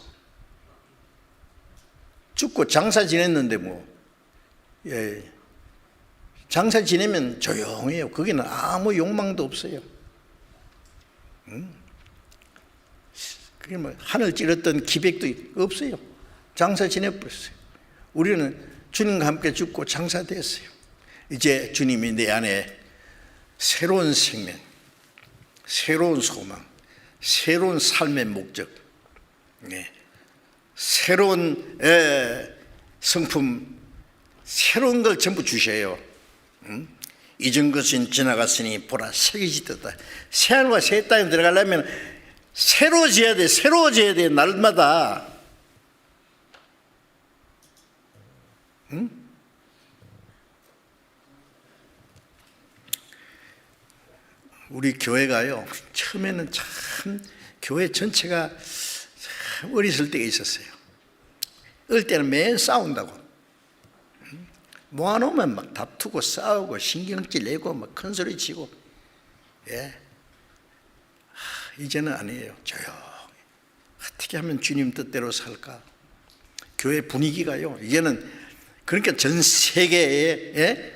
죽고 장사 지냈는데 장사 지내면 조용해요. 거기는 아무 욕망도 없어요. 그게 하늘 찌렀던 기백도 없어요. 장사 지내버렸어요. 우리는 주님과 함께 죽고 장사됐어요. 이제 주님이 내 안에 새로운 생명, 새로운 소망, 새로운 삶의 목적, 새로운 성품, 새로운 걸 전부 주셔요. 이전 것은 지나갔으니 보라 새이 짓었다. 새하늘과 새 땅에 들어가려면 새로워져야 돼. 새로워져야 돼. 날마다. 우리 교회가요, 처음에는 참 교회 전체가 참 어리석을 때가 있었어요. 어릴 때는 매일 싸운다고. 모아놓으면 막 다투고 싸우고 신경질 내고 막 큰소리 치고. 이제는 아니에요. 조용히. 어떻게 하면 주님 뜻대로 살까? 교회 분위기가요, 이제는 그러니까 전 세계에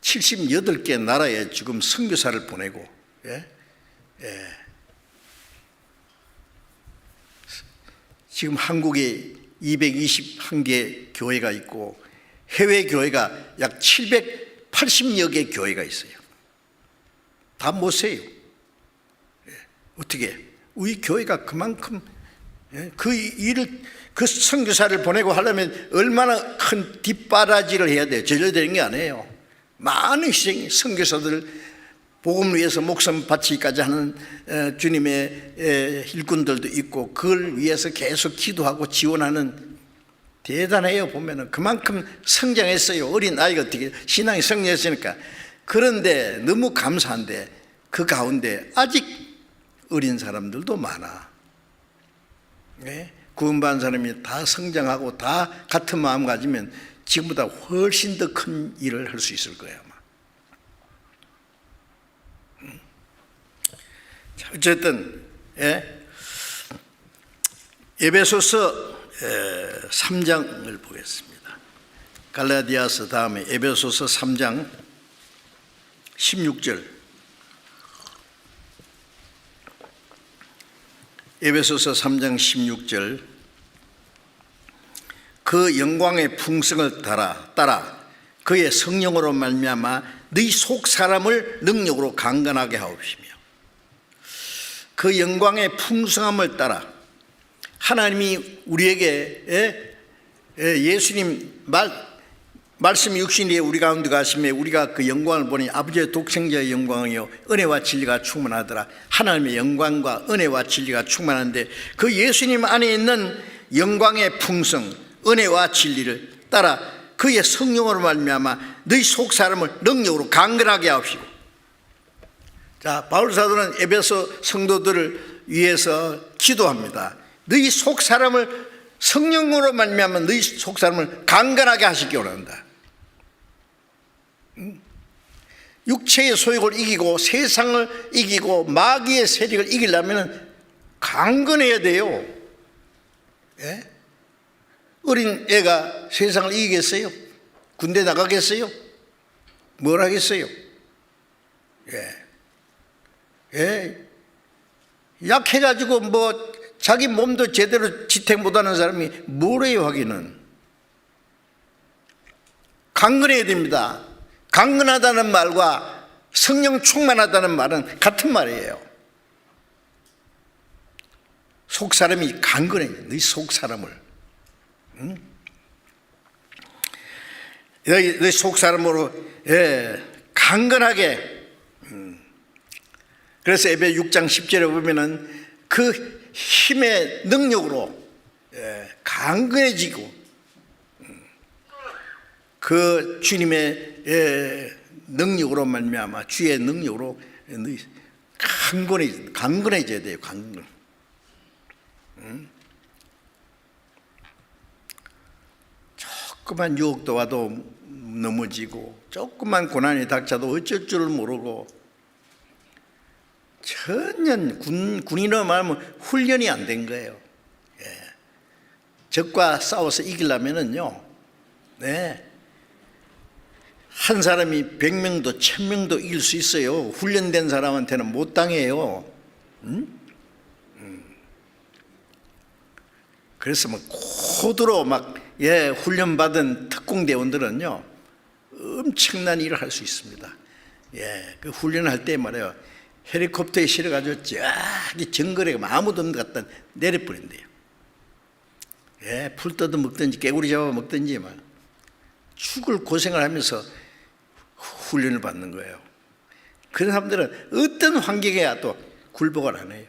78개 나라에 지금 선교사를 보내고, 지금 한국에 221개 교회가 있고 해외 교회가 약 780여 개 교회가 있어요. 다 못 세요. 어떻게? 우리 교회가 그만큼 그 일을, 그 선교사를 보내고 하려면 얼마나 큰 뒷바라지를 해야 돼요. 절려 되는 게 아니에요. 많은 희생, 선교사들 복음을 위해서 목숨 바치기까지 하는 주님의 일꾼들도 있고 그걸 위해서 계속 기도하고 지원하는, 대단해요. 보면은 그만큼 성장했어요. 어린 아이가 어떻게 신앙이 성장했으니까. 그런데 너무 감사한데 그 가운데 아직 어린 사람들도 많아. 구원받은 사람이 다 성장하고 다 같은 마음 가지면 지금보다 훨씬 더 큰 일을 할 수 있을 거예요. 아마. 자, 어쨌든 에베소서 3장을 보겠습니다. 갈라디아서 다음에 에베소서 3장 16절. 에베소서 3장 16절. 그 영광의 풍성을 따라 그의 성령으로 말미암아 너희 속 사람을 능력으로 강건하게 하옵시며, 그 영광의 풍성함을 따라 하나님이 우리에게 예수님 말씀이 육신이 우리 가운데 가심에 우리가 그 영광을 보니 아버지의 독생자의 영광이요 은혜와 진리가 충만하더라. 하나님의 영광과 은혜와 진리가 충만한데 그 예수님 안에 있는 영광의 풍성, 은혜와 진리를 따라 그의 성령으로 말미암아 너희 속 사람을 능력으로 강건하게 하옵시고. 자, 바울 사도는 에베소 성도들을 위해서 기도합니다. 너희 속 사람을 성령으로 말미암아 너희 속 사람을 강건하게 하시기 원한다. 육체의 소욕을 이기고 세상을 이기고 마귀의 세력을 이기려면 강건해야 돼요. 어린 애가 세상을 이기겠어요? 군대 나가겠어요? 뭘 하겠어요? 약해가지고 뭐 자기 몸도 제대로 지탱 못하는 사람이 뭘 해요 하기는. 강건해야 됩니다. 강건하다는 말과 성령 충만하다는 말은 같은 말이에요. 속 사람이 강건해. 너희 속 사람을 너희 속 사람으로 강건하게. 그래서 에베 6장 10절에 보면은 그 힘의 능력으로 강건해지고 그 주님의 능력으로 말미암아 주의 능력으로 강건해져야 돼요. 강건. 조그만 유혹도 와도 넘어지고 조그만 고난이 닥쳐도 어쩔 줄 모르고 전혀 군인으로 말하면 훈련이 안 된 거예요. 적과 싸워서 이기려면은요, 한 사람이 100명도 1000명도 이길 수 있어요. 훈련된 사람한테는 못 당해요. 그래서 막 코드로 막 훈련받은 특공대원들은요 엄청난 일을 할 수 있습니다. 그 훈련할 때 말이에요, 헬리콥터에 실어가지고 저기 정글에 아무도 없는 것 갖다 내려버린대요. 풀 뜯어 먹든지 개구리 잡아 먹든지 막 죽을 고생을 하면서 훈련을 받는 거예요. 그런 사람들은 어떤 환경에 와도 굴복을 안 해요.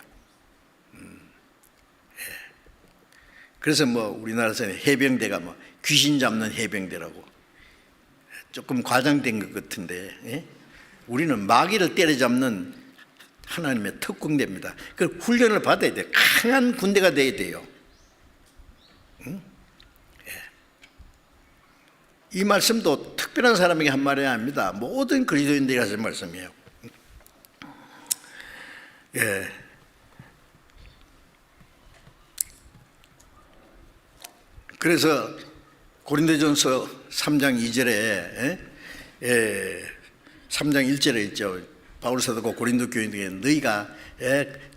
그래서 뭐 우리나라에서는 해병대가 뭐 귀신 잡는 해병대라고 조금 과장된 것 같은데, 우리는 마귀를 때려잡는 하나님의 특공대입니다. 그 훈련을 받아야 돼요. 강한 군대가 돼야 돼요. 이 말씀도 특별한 사람에게 한 말이 아닙니다. 모든 그리스도인들이 하신 말씀이에요. 그래서 고린도전서 3장 2절에 3장 1절에 있죠. 바울 사도가 고린도 교인에게 너희가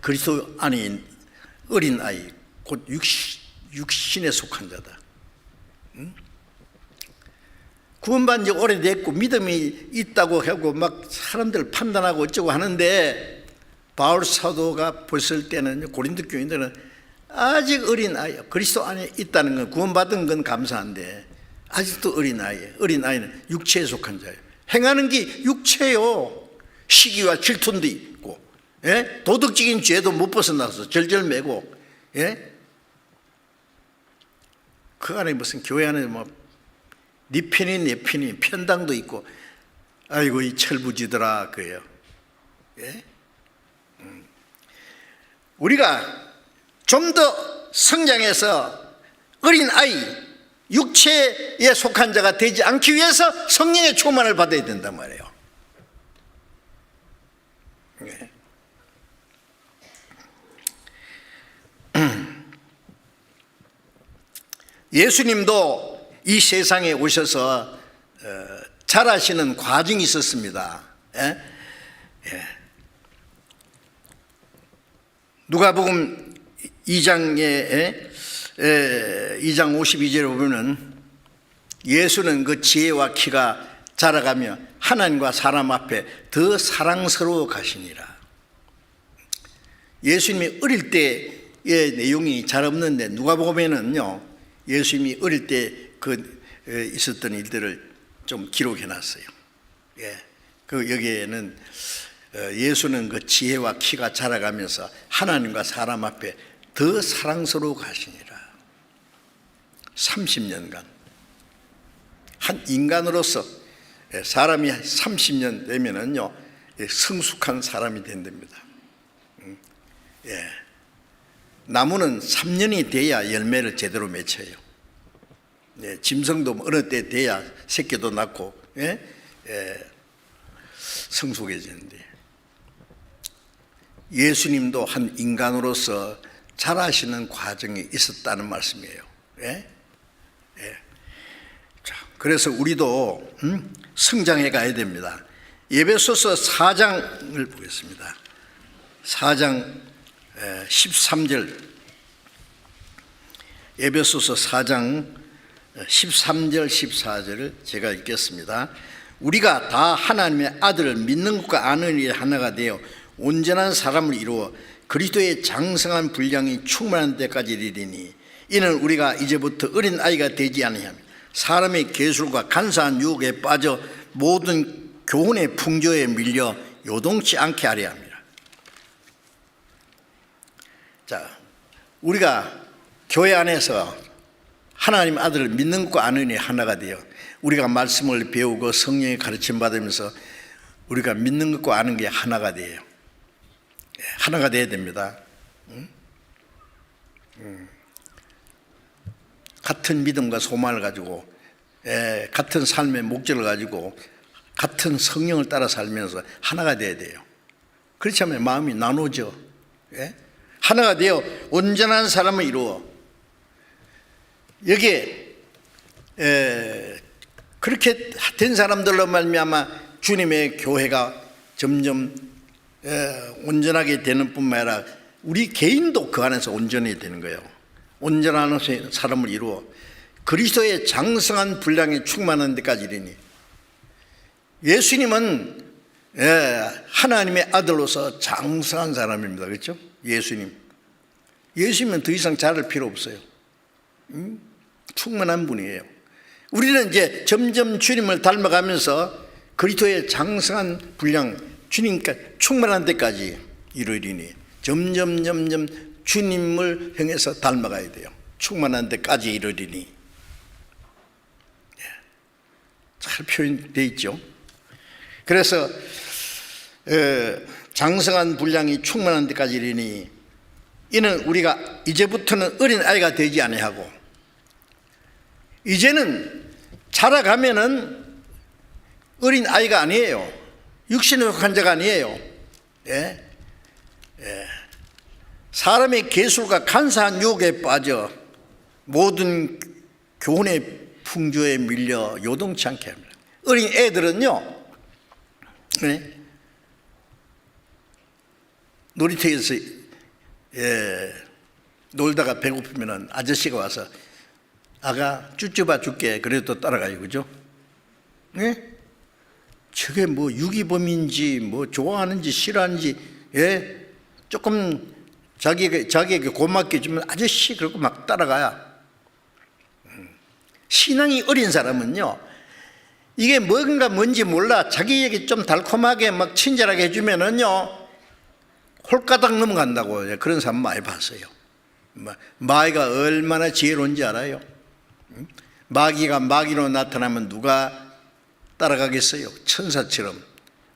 그리스도 안에 어린 아이 곧 육신에 속한 자다. 구원받은 지 오래됐고 믿음이 있다고 하고 막 사람들 판단하고 어쩌고 하는데, 바울 사도가 봤을 때는 고린도 교인들은 아직 어린 아이예요. 그리스도 안에 있다는 건, 구원받은 건 감사한데 아직도 어린 아이예요. 어린 아이는 육체에 속한 자예요. 행하는 게 육체요. 시기와 질투도 있고, 도덕적인 죄도 못 벗어나서 절절매고, 그 안에 무슨 교회 안에 뭐 네 편이 내 편이 편당도 있고, 아이고 이 철부지더라 그예요. 우리가 좀 더 성장해서 어린 아이, 육체에 속한 자가 되지 않기 위해서 성령의 충만을 받아야 된단 말이에요. 예수님도 이 세상에 오셔서 자라시는 과정이 있었습니다. 누가복음 2장 52절에 보면은 예수는 그 지혜와 키가 자라가며 하나님과 사람 앞에 더 사랑스러워 가시니라. 예수님이 어릴 때의 내용이 잘 없는데 누가복음에는요, 예수님이 어릴 때 있었던 일들을 좀 기록해 놨어요. 여기에는 예수는 그 지혜와 키가 자라가면서 하나님과 사람 앞에 더 사랑스러워 가시니라. 30년간 한 인간으로서 사람이 30년 되면은요, 성숙한 사람이 된답니다. 나무는 3년이 돼야 열매를 제대로 맺혀요. 짐승도 어느 때 돼야 새끼도 낳고 성숙해지는데, 예수님도 한 인간으로서 자라시는 과정이 있었다는 말씀이에요. 자, 그래서 우리도 성장해 가야 됩니다. 에베소서 4장을 보겠습니다. 4장 13절, 에베소서 4장 13절 14절을 제가 읽겠습니다. 우리가 다 하나님의 아들을 믿는 것과 아는 일이 하나가 되어 온전한 사람을 이루어 그리스도의 장성한 분량이 충만한 데까지 이르리니, 이는 우리가 이제부터 어린 아이가 되지 아니하며 사람의 계술과 간사한 유혹에 빠져 모든 교훈의 풍조에 밀려 요동치 않게 하려 합니다. 자, 우리가 교회 안에서 하나님 아들을 믿는 것과 아는 일이 하나가 되어 우리가 말씀을 배우고 성령의 가르침 받으면서 우리가 믿는 것과 아는 게 하나가 돼요. 하나가 돼야 됩니다. 같은 믿음과 소망을 가지고, 같은 삶의 목적을 가지고 같은 성령을 따라 살면서 하나가 돼야 돼요. 그렇지 않으면 마음이 나누어져. 하나가 되어 온전한 사람을 이루어, 여기에 그렇게 된 사람들로 말미암아 주님의 교회가 점점 온전하게 되는 뿐만 아니라 우리 개인도 그 안에서 온전히 되는 거예요. 온전한 사람을 이루어 그리스도의 장성한 분량이 충만한 데까지 이르니, 예수님은 하나님의 아들로서 장성한 사람입니다. 그렇죠? 예수님은 더 이상 자랄 필요 없어요. 충만한 분이에요. 우리는 이제 점점 주님을 닮아가면서 그리스도의 장성한 분량, 주님과 충만한 데까지 이르리니 점점 주님을 향해서 닮아가야 돼요. 충만한 데까지 이르리니. 잘 표현되어 있죠. 그래서 장성한 분량이 충만한 데까지 이르니, 이는 우리가 이제부터는 어린 아이가 되지 아니하고, 이제는 자라가면은 어린 아이가 아니에요. 육신에 속한 자가 아니에요. 사람의 계술과 간사한 유혹에 빠져 모든 교훈의 풍조에 밀려 요동치 않게 합니다. 어린 애들은요, 놀이터에서 놀다가 배고프면 아저씨가 와서 아가 쭈쭈봐 줄게, 그래도 따라가요. 그죠? 저게 뭐 유기범인지 뭐 좋아하는지 싫어하는지 조금 자기에게 고맙게 주면 아저씨 그러고 막 따라가야. 신앙이 어린 사람은요, 이게 뭔지 몰라 자기에게 좀 달콤하게 막 친절하게 해주면은요 홀가닥 넘어간다고. 그런 사람 많이 봤어요. 마귀가 얼마나 지혜로운지 알아요? 마귀가 마귀로 나타나면 누가 따라가겠어요? 천사처럼,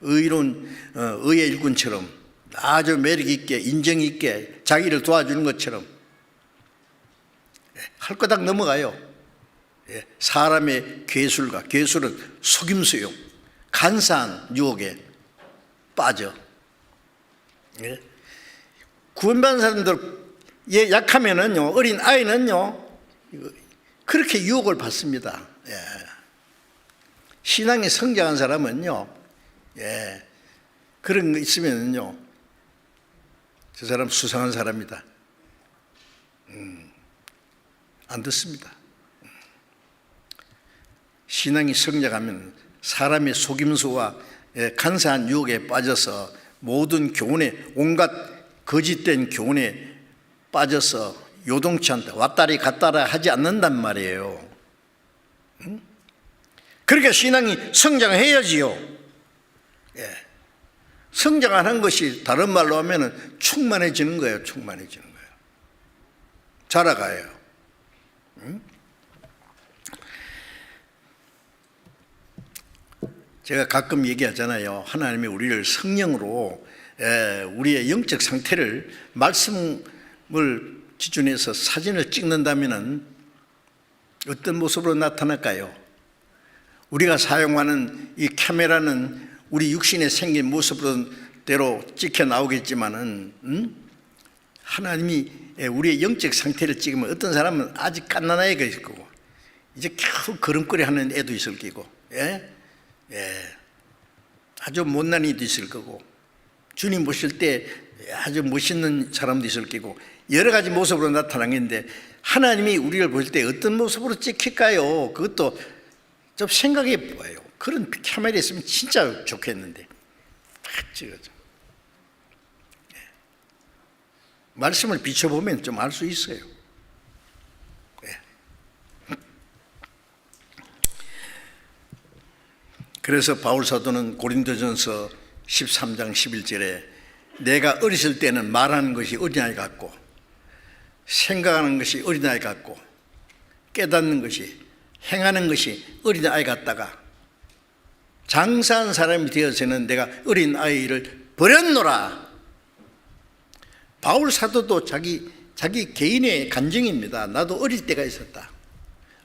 의로운 의의 일꾼처럼 아주 매력 있게 인정 있게 자기를 도와주는 것처럼. 헐거닥 넘어가요. 예, 사람의 괴술과 괴술은 속임수요. 간사한 유혹에 빠져. 예. 구원받은 사람들 약하면은요, 어린 아이는요, 그렇게 유혹을 받습니다. 예. 신앙이 성장한 사람은요, 예, 그런 거 있으면요, 저 사람 수상한 사람이다. 안 듣습니다. 신앙이 성장하면 사람의 속임수와 간사한 유혹에 빠져서 모든 교훈에, 온갖 거짓된 교훈에 빠져서 요동치 않다, 왔다리 갔다리 하지 않는단 말이에요. 그러니까 신앙이 성장해야지요. 예. 성장하는 것이 다른 말로 하면 충만해지는 거예요. 충만해지는 거예요. 자라가요. 제가 가끔 얘기하잖아요. 하나님이 우리를 성령으로 우리의 영적 상태를 말씀을 기준해서 사진을 찍는다면 어떤 모습으로 나타날까요? 우리가 사용하는 이 카메라는 우리 육신에 생긴 모습대로 찍혀 나오겠지만은 하나님이 우리의 영적 상태를 찍으면 어떤 사람은 아직 갓난아이가 있을 거고 이제 겨우 걸음걸이 하는 애도 있을 거고, 예? 예. 아주 못난 이도 있을 거고, 주님 보실 때 아주 멋있는 사람도 있을 거고, 여러 가지 모습으로 나타나겠는데 하나님이 우리를 볼 때 어떤 모습으로 찍힐까요? 그것도 좀 생각해 봐요. 그런 카메라 있으면 진짜 좋겠는데 딱 찍어줘. 예. 말씀을 비춰보면 좀 알 수 있어요. 예. 그래서 바울 사도는 고린도전서 13장 11절에 내가 어렸을 때는 말하는 것이 어린아이 같고 생각하는 것이 어린아이 같고 깨닫는 것이, 행하는 것이 어린아이 같다가 장사한 사람이 되어서는 내가 어린아이를 버렸노라. 바울 사도도 자기 개인의 간증입니다. 나도 어릴 때가 있었다.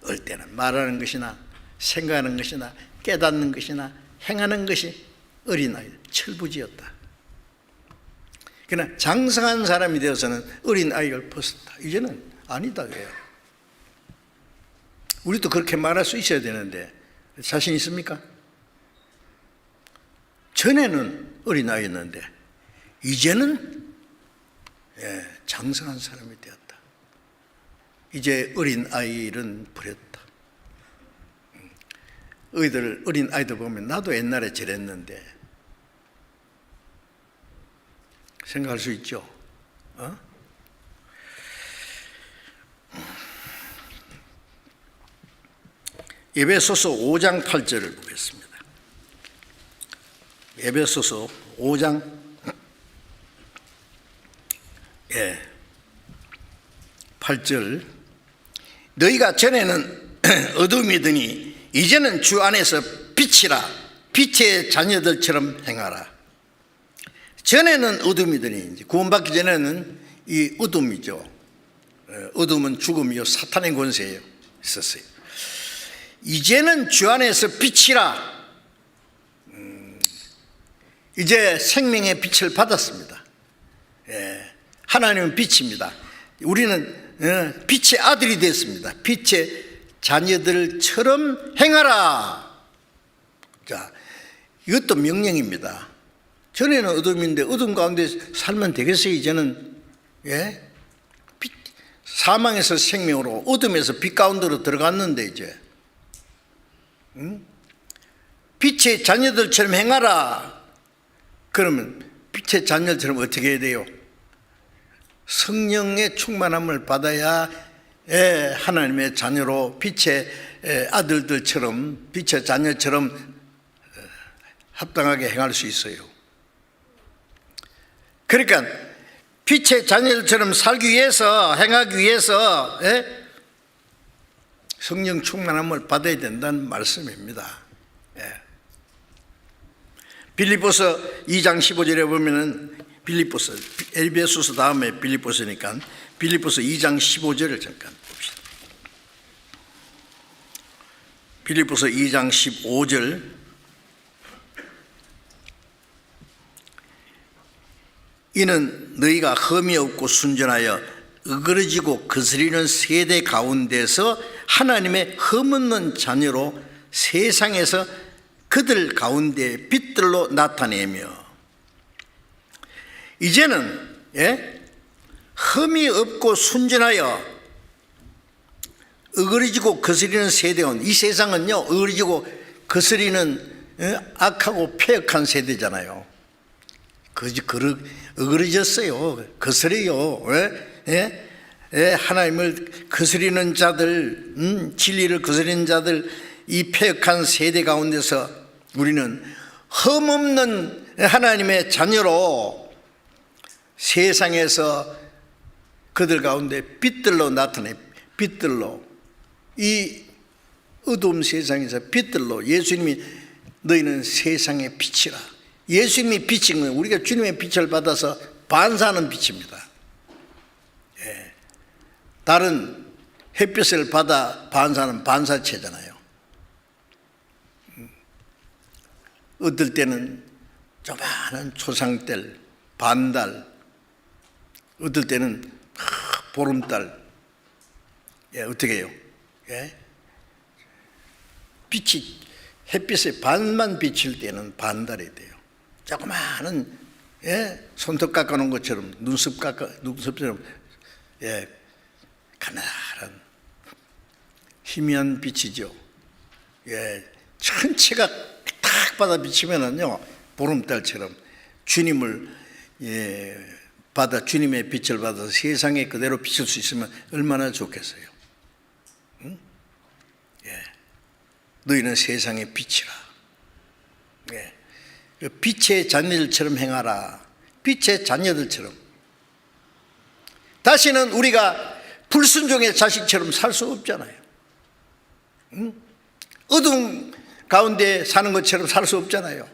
어릴 때는 말하는 것이나 생각하는 것이나 깨닫는 것이나 행하는 것이 어린아이, 철부지였다. 그러나 장성한 사람이 되어서는 어린아이를 벗었다. 이제는 아니다. 왜요? 우리도 그렇게 말할 수 있어야 되는데 자신 있습니까? 전에는 어린아이였는데 이제는 장성한 사람이 되었다. 이제 어린아이는 버렸다. 어린아이들 보면 나도 옛날에 저랬는데 생각할 수 있죠. 에베소서 5장 8절을 보겠습니다. 에베소서 5장 8절 너희가 전에는 어둠이더니 이제는 주 안에서 빛이라 빛의 자녀들처럼 행하라. 전에는 어둠이더니 구원받기 전에는 이 어둠이죠. 어둠은 죽음이요 사탄의 권세예요. 있었어요. 이제는 주 안에서 빛이라. 이제 생명의 빛을 받았습니다. 하나님은 빛입니다. 우리는 빛의 아들이 됐습니다. 빛의 자녀들처럼 행하라. 자, 이것도 명령입니다. 전에는 어둠인데 어둠 가운데 살면 되겠어요? 이제는 사망에서 생명으로 어둠에서 빛 가운데로 들어갔는데 이제 빛의 자녀들처럼 행하라. 그러면 빛의 자녀들처럼 어떻게 해야 돼요? 성령의 충만함을 받아야 하나님의 자녀로 빛의 아들들처럼 빛의 자녀처럼 합당하게 행할 수 있어요. 그러니까 빛의 자녀들처럼 살기 위해서, 행하기 위해서 성령 충만함을 받아야 된다는 말씀입니다. 빌립보서 2장 15절에 보면은 에베소서 다음에 빌립보서니까 빌립보서 2장 15절을 잠깐 봅시다. 빌립보서 2장 15절, 이는 너희가 흠이 없고 순전하여 어그러지고 거스리는 세대 가운데서 하나님의 흠없는 자녀로 세상에서 그들 가운데 빛들로 나타내며, 이제는 흠이 없고 순전하여 어그러지고 거스리는 세대온, 이 세상은요 어그러지고 거스리는 악하고 폐역한 세대잖아요. 어그러졌어요. 거스려요. 하나님을 거스리는 자들, 진리를 거스리는 자들, 이 폐역한 세대 가운데서 우리는 흠없는 하나님의 자녀로 세상에서 그들 가운데 빛들로 나타내, 빛들로, 이 어두운 세상에서 빛들로, 예수님이 너희는 세상의 빛이라. 예수님이 빛인 거예요. 우리가 주님의 빛을 받아서 반사하는 빛입니다. 다른 햇빛을 받아 반사하는 반사체잖아요. 어떨 때는 조그마한 초상달, 반달, 어떨 때는 보름달. 어떻게 해요? 빛이 햇빛에 반만 비칠 때는 반달이 돼요. 조그마한 손톱 깎아놓은 것처럼, 눈썹처럼 가난한 희미한 빛이죠. 전체가 탁 받아 비치면은요 보름달처럼 주님을 받아, 주님의 빛을 받아서 세상에 그대로 비칠 수 있으면 얼마나 좋겠어요. 응? 너희는 세상의 빛이라. 빛의 자녀들처럼 행하라. 빛의 자녀들처럼. 다시는 우리가 불순종의 자식처럼 살 수 없잖아요. 응? 어둠 가운데 사는 것처럼 살 수 없잖아요.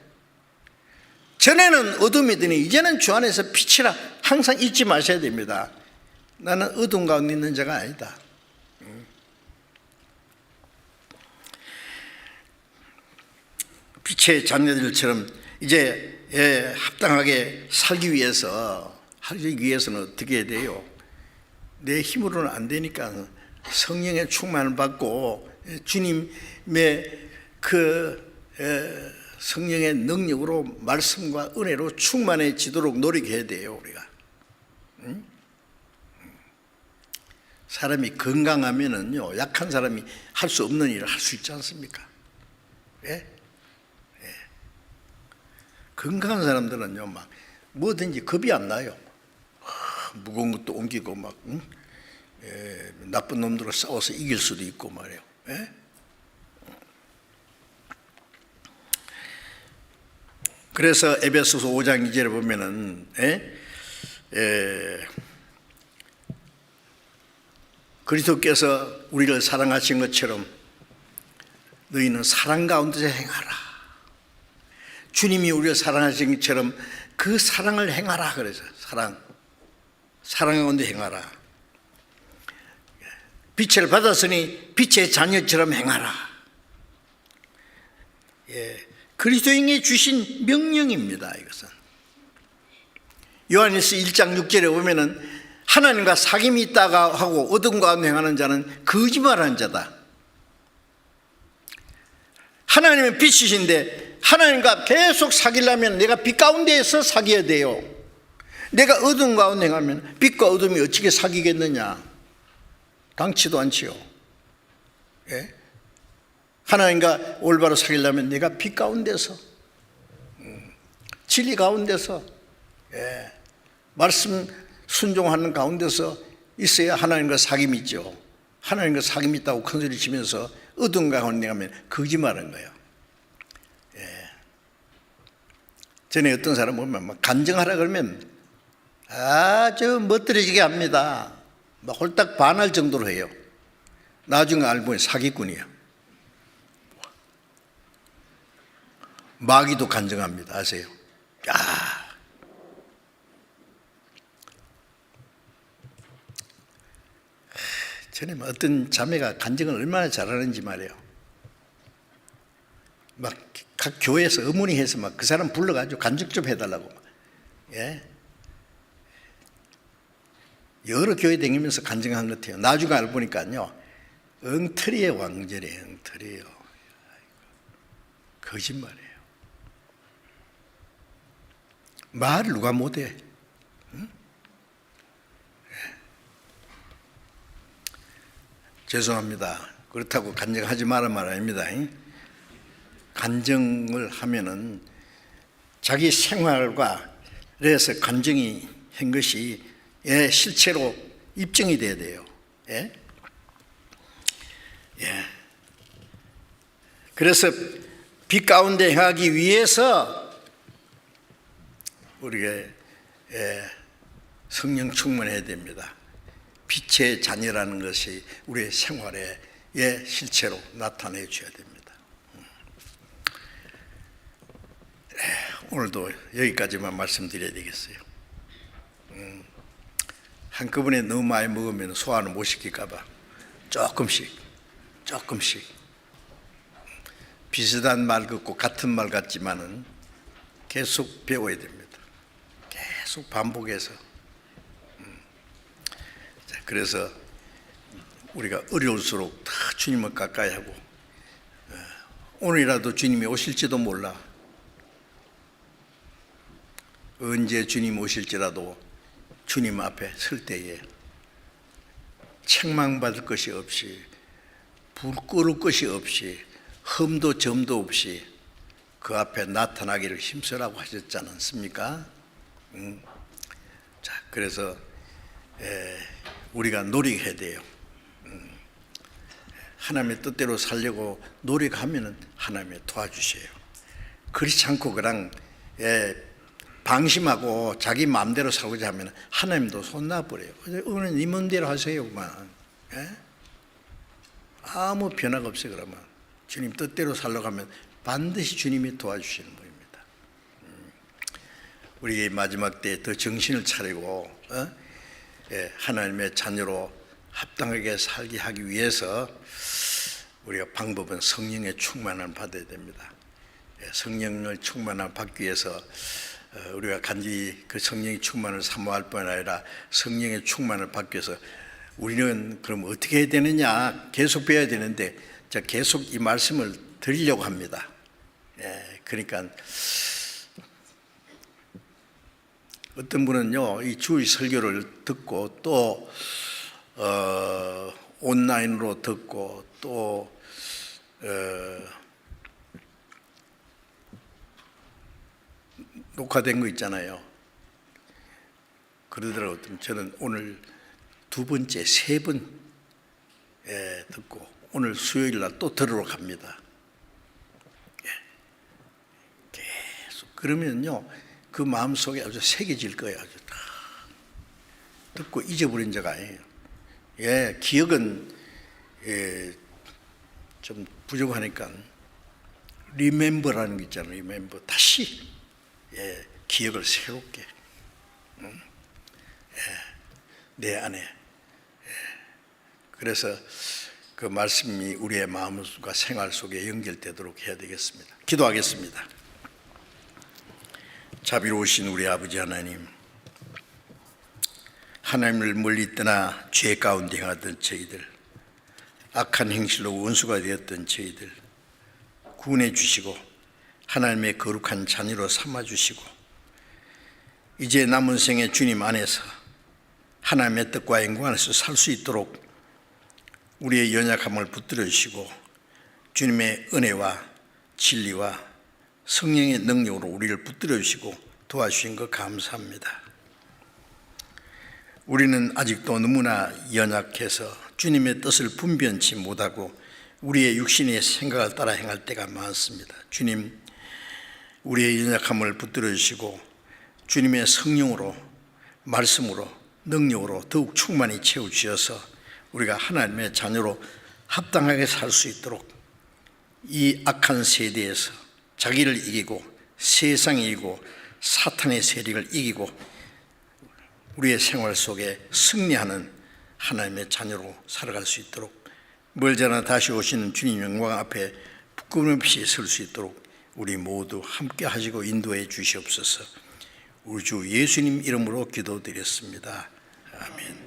전에는 어둠이더니 이제는 주 안에서 빛이라. 항상 잊지 마셔야 됩니다. 나는 어둠 가운데 있는 자가 아니다. 빛의 자녀들처럼 이제 합당하게 살기 위해서는 어떻게 해야 돼요? 내 힘으로는 안 되니까 성령의 충만을 받고 주님의 성령의 능력으로, 말씀과 은혜로 충만해지도록 노력해야 돼요, 우리가. 응? 사람이 건강하면은요, 약한 사람이 할 수 없는 일을 할 수 있지 않습니까? 건강한 사람들은요, 막 뭐든지 겁이 안 나요. 무거운 것도 옮기고 막 나쁜 놈들과 싸워서 이길 수도 있고 말이에요. 그래서 에베소서 5장 2절에 보면은 그리스도께서 우리를 사랑하신 것처럼 너희는 사랑 가운데서 행하라. 주님이 우리를 사랑하신 것처럼 그 사랑을 행하라. 그래서 사랑 가운데 행하라. 빛을 받았으니 빛의 자녀처럼 행하라. 그리스도인이 주신 명령입니다. 이것은 요한일서 1장 6절에 보면은 하나님과 사귐이 있다가 하고 어둠 가운데 행하는 자는 거짓말하는 자다. 하나님은 빛이신데 하나님과 계속 사귀려면 내가 빛 가운데에서 사귀어야 돼요. 내가 어둠 가운데 행하면 빛과 어둠이 어떻게 사귀겠느냐? 당치도 않지요. 하나님과 올바로 사귀려면 내가 빛 가운데서, 진리 가운데서, 말씀 순종하는 가운데서 있어야 하나님과 사귐이 있죠. 하나님과 사귐이 있다고 큰소리 치면서 어둠 가운데 가면 거짓말한 거예요. 전에 어떤 사람 보면 막 간증하라 그러면 아주 멋들어지게 합니다. 막 홀딱 반할 정도로 해요. 나중에 알고 보니 사기꾼이에요. 마귀도 간증합니다. 아세요? 전에 어떤 자매가 간증을 얼마나 잘하는지 말이에요. 막 각 교회에서 어머니해서 막 그 사람 불러가지고 간증 좀 해달라고. 예. 여러 교회 다니면서 간증한 것 같아요. 나중에 알고 보니까요, 엉터리의 왕절이에요. 엉터리예요. 거짓말이에요. 말을 누가 못해? 응? 예. 죄송합니다. 그렇다고 간증하지 말란 아닙니다. 간증을 하면은 자기 생활과 그래서 간증이 한 것이 실체로 입증이 돼야 돼요. 예? 예. 그래서 빛 가운데 행하기 위해서 우리가 성령 충만해야 됩니다. 빛의 자녀라는 것이 우리의 생활에 실체로 나타내 줘야 됩니다. 오늘도 여기까지만 말씀드려야 되겠어요. 한꺼번에 너무 많이 먹으면 소화를 못 시킬까 봐 조금씩 비슷한 말 같고 같은 말 같지만은 계속 배워야 됩니다. 계속 반복해서. 그래서 우리가 어려울수록 다 주님을 가까이 하고, 오늘이라도 주님이 오실지도 몰라. 언제 주님 오실지라도 주님 앞에 설 때에 책망받을 것이 없이, 부끄러울 것이 없이, 흠도 점도 없이 그 앞에 나타나기를 힘쓰라고 하셨지 않습니까? 자, 그래서 우리가 노력해야 돼요. 하나님의 뜻대로 살려고 노력하면은 하나님이 도와주셔요. 그렇지 않고 그냥 방심하고 자기 마음대로 살고자 하면 하나님도 손놔버려요. 오늘 네 마음대로 하세요. 그만. 아무 변화가 없어요. 그러면 주님 뜻대로 살려고 하면 반드시 주님이 도와주시는 분입니다. 우리 마지막 때 더 정신을 차리고 하나님의 자녀로 합당하게 살게 하기 위해서 우리가 방법은 성령의 충만을 받아야 됩니다. 성령을 충만을 받기 위해서 우리가 간절히 그 성령의 충만을 사모할 뿐 아니라 성령의 충만을 받기 위해서 우리는 그럼 어떻게 해야 되느냐, 계속 배워야 되는데 제가 계속 이 말씀을 드리려고 합니다. 그러니까 어떤 분은요, 이 주의 설교를 듣고 또 온라인으로 듣고 또 녹화된 거 있잖아요. 그러더라고요. 저는 오늘 두 번째, 세 번 듣고 오늘 수요일 날 또 들으러 갑니다. 계속 그러면요, 그 마음속에 아주 새겨질 거예요. 아주 다 듣고 잊어버린 적 아니에요. 기억은 좀 부족하니까 리멤버라는 게 있잖아요. 리멤버, 다시 기억을 새롭게 내 안에. 그래서 그 말씀이 우리의 마음과 생활 속에 연결되도록 해야 되겠습니다. 기도하겠습니다. 자비로우신 우리 아버지 하나님, 하나님을 멀리 떠나 죄 가운데 행하던 저희들, 악한 행실로 원수가 되었던 저희들 구원해 주시고 하나님의 거룩한 자녀로 삼아주시고 이제 남은 생에 주님 안에서 하나님의 뜻과 영광 안에서 살 수 있도록 우리의 연약함을 붙들어 주시고 주님의 은혜와 진리와 성령의 능력으로 우리를 붙들어 주시고 도와주신 것 감사합니다. 우리는 아직도 너무나 연약해서 주님의 뜻을 분변치 못하고 우리의 육신의 생각을 따라 행할 때가 많습니다. 주님, 우리의 연약함을 붙들어 주시고 주님의 성령으로, 말씀으로, 능력으로 더욱 충만히 채워주셔서 우리가 하나님의 자녀로 합당하게 살 수 있도록 이 악한 세대에서 자기를 이기고 세상을 이기고 사탄의 세력을 이기고 우리의 생활 속에 승리하는 하나님의 자녀로 살아갈 수 있도록 멀잖아 다시 오시는 주님 영광 앞에 끊임없이 설 수 있도록 우리 모두 함께 하시고 인도해 주시옵소서. 우리 주 예수님 이름으로 기도드렸습니다. 아멘.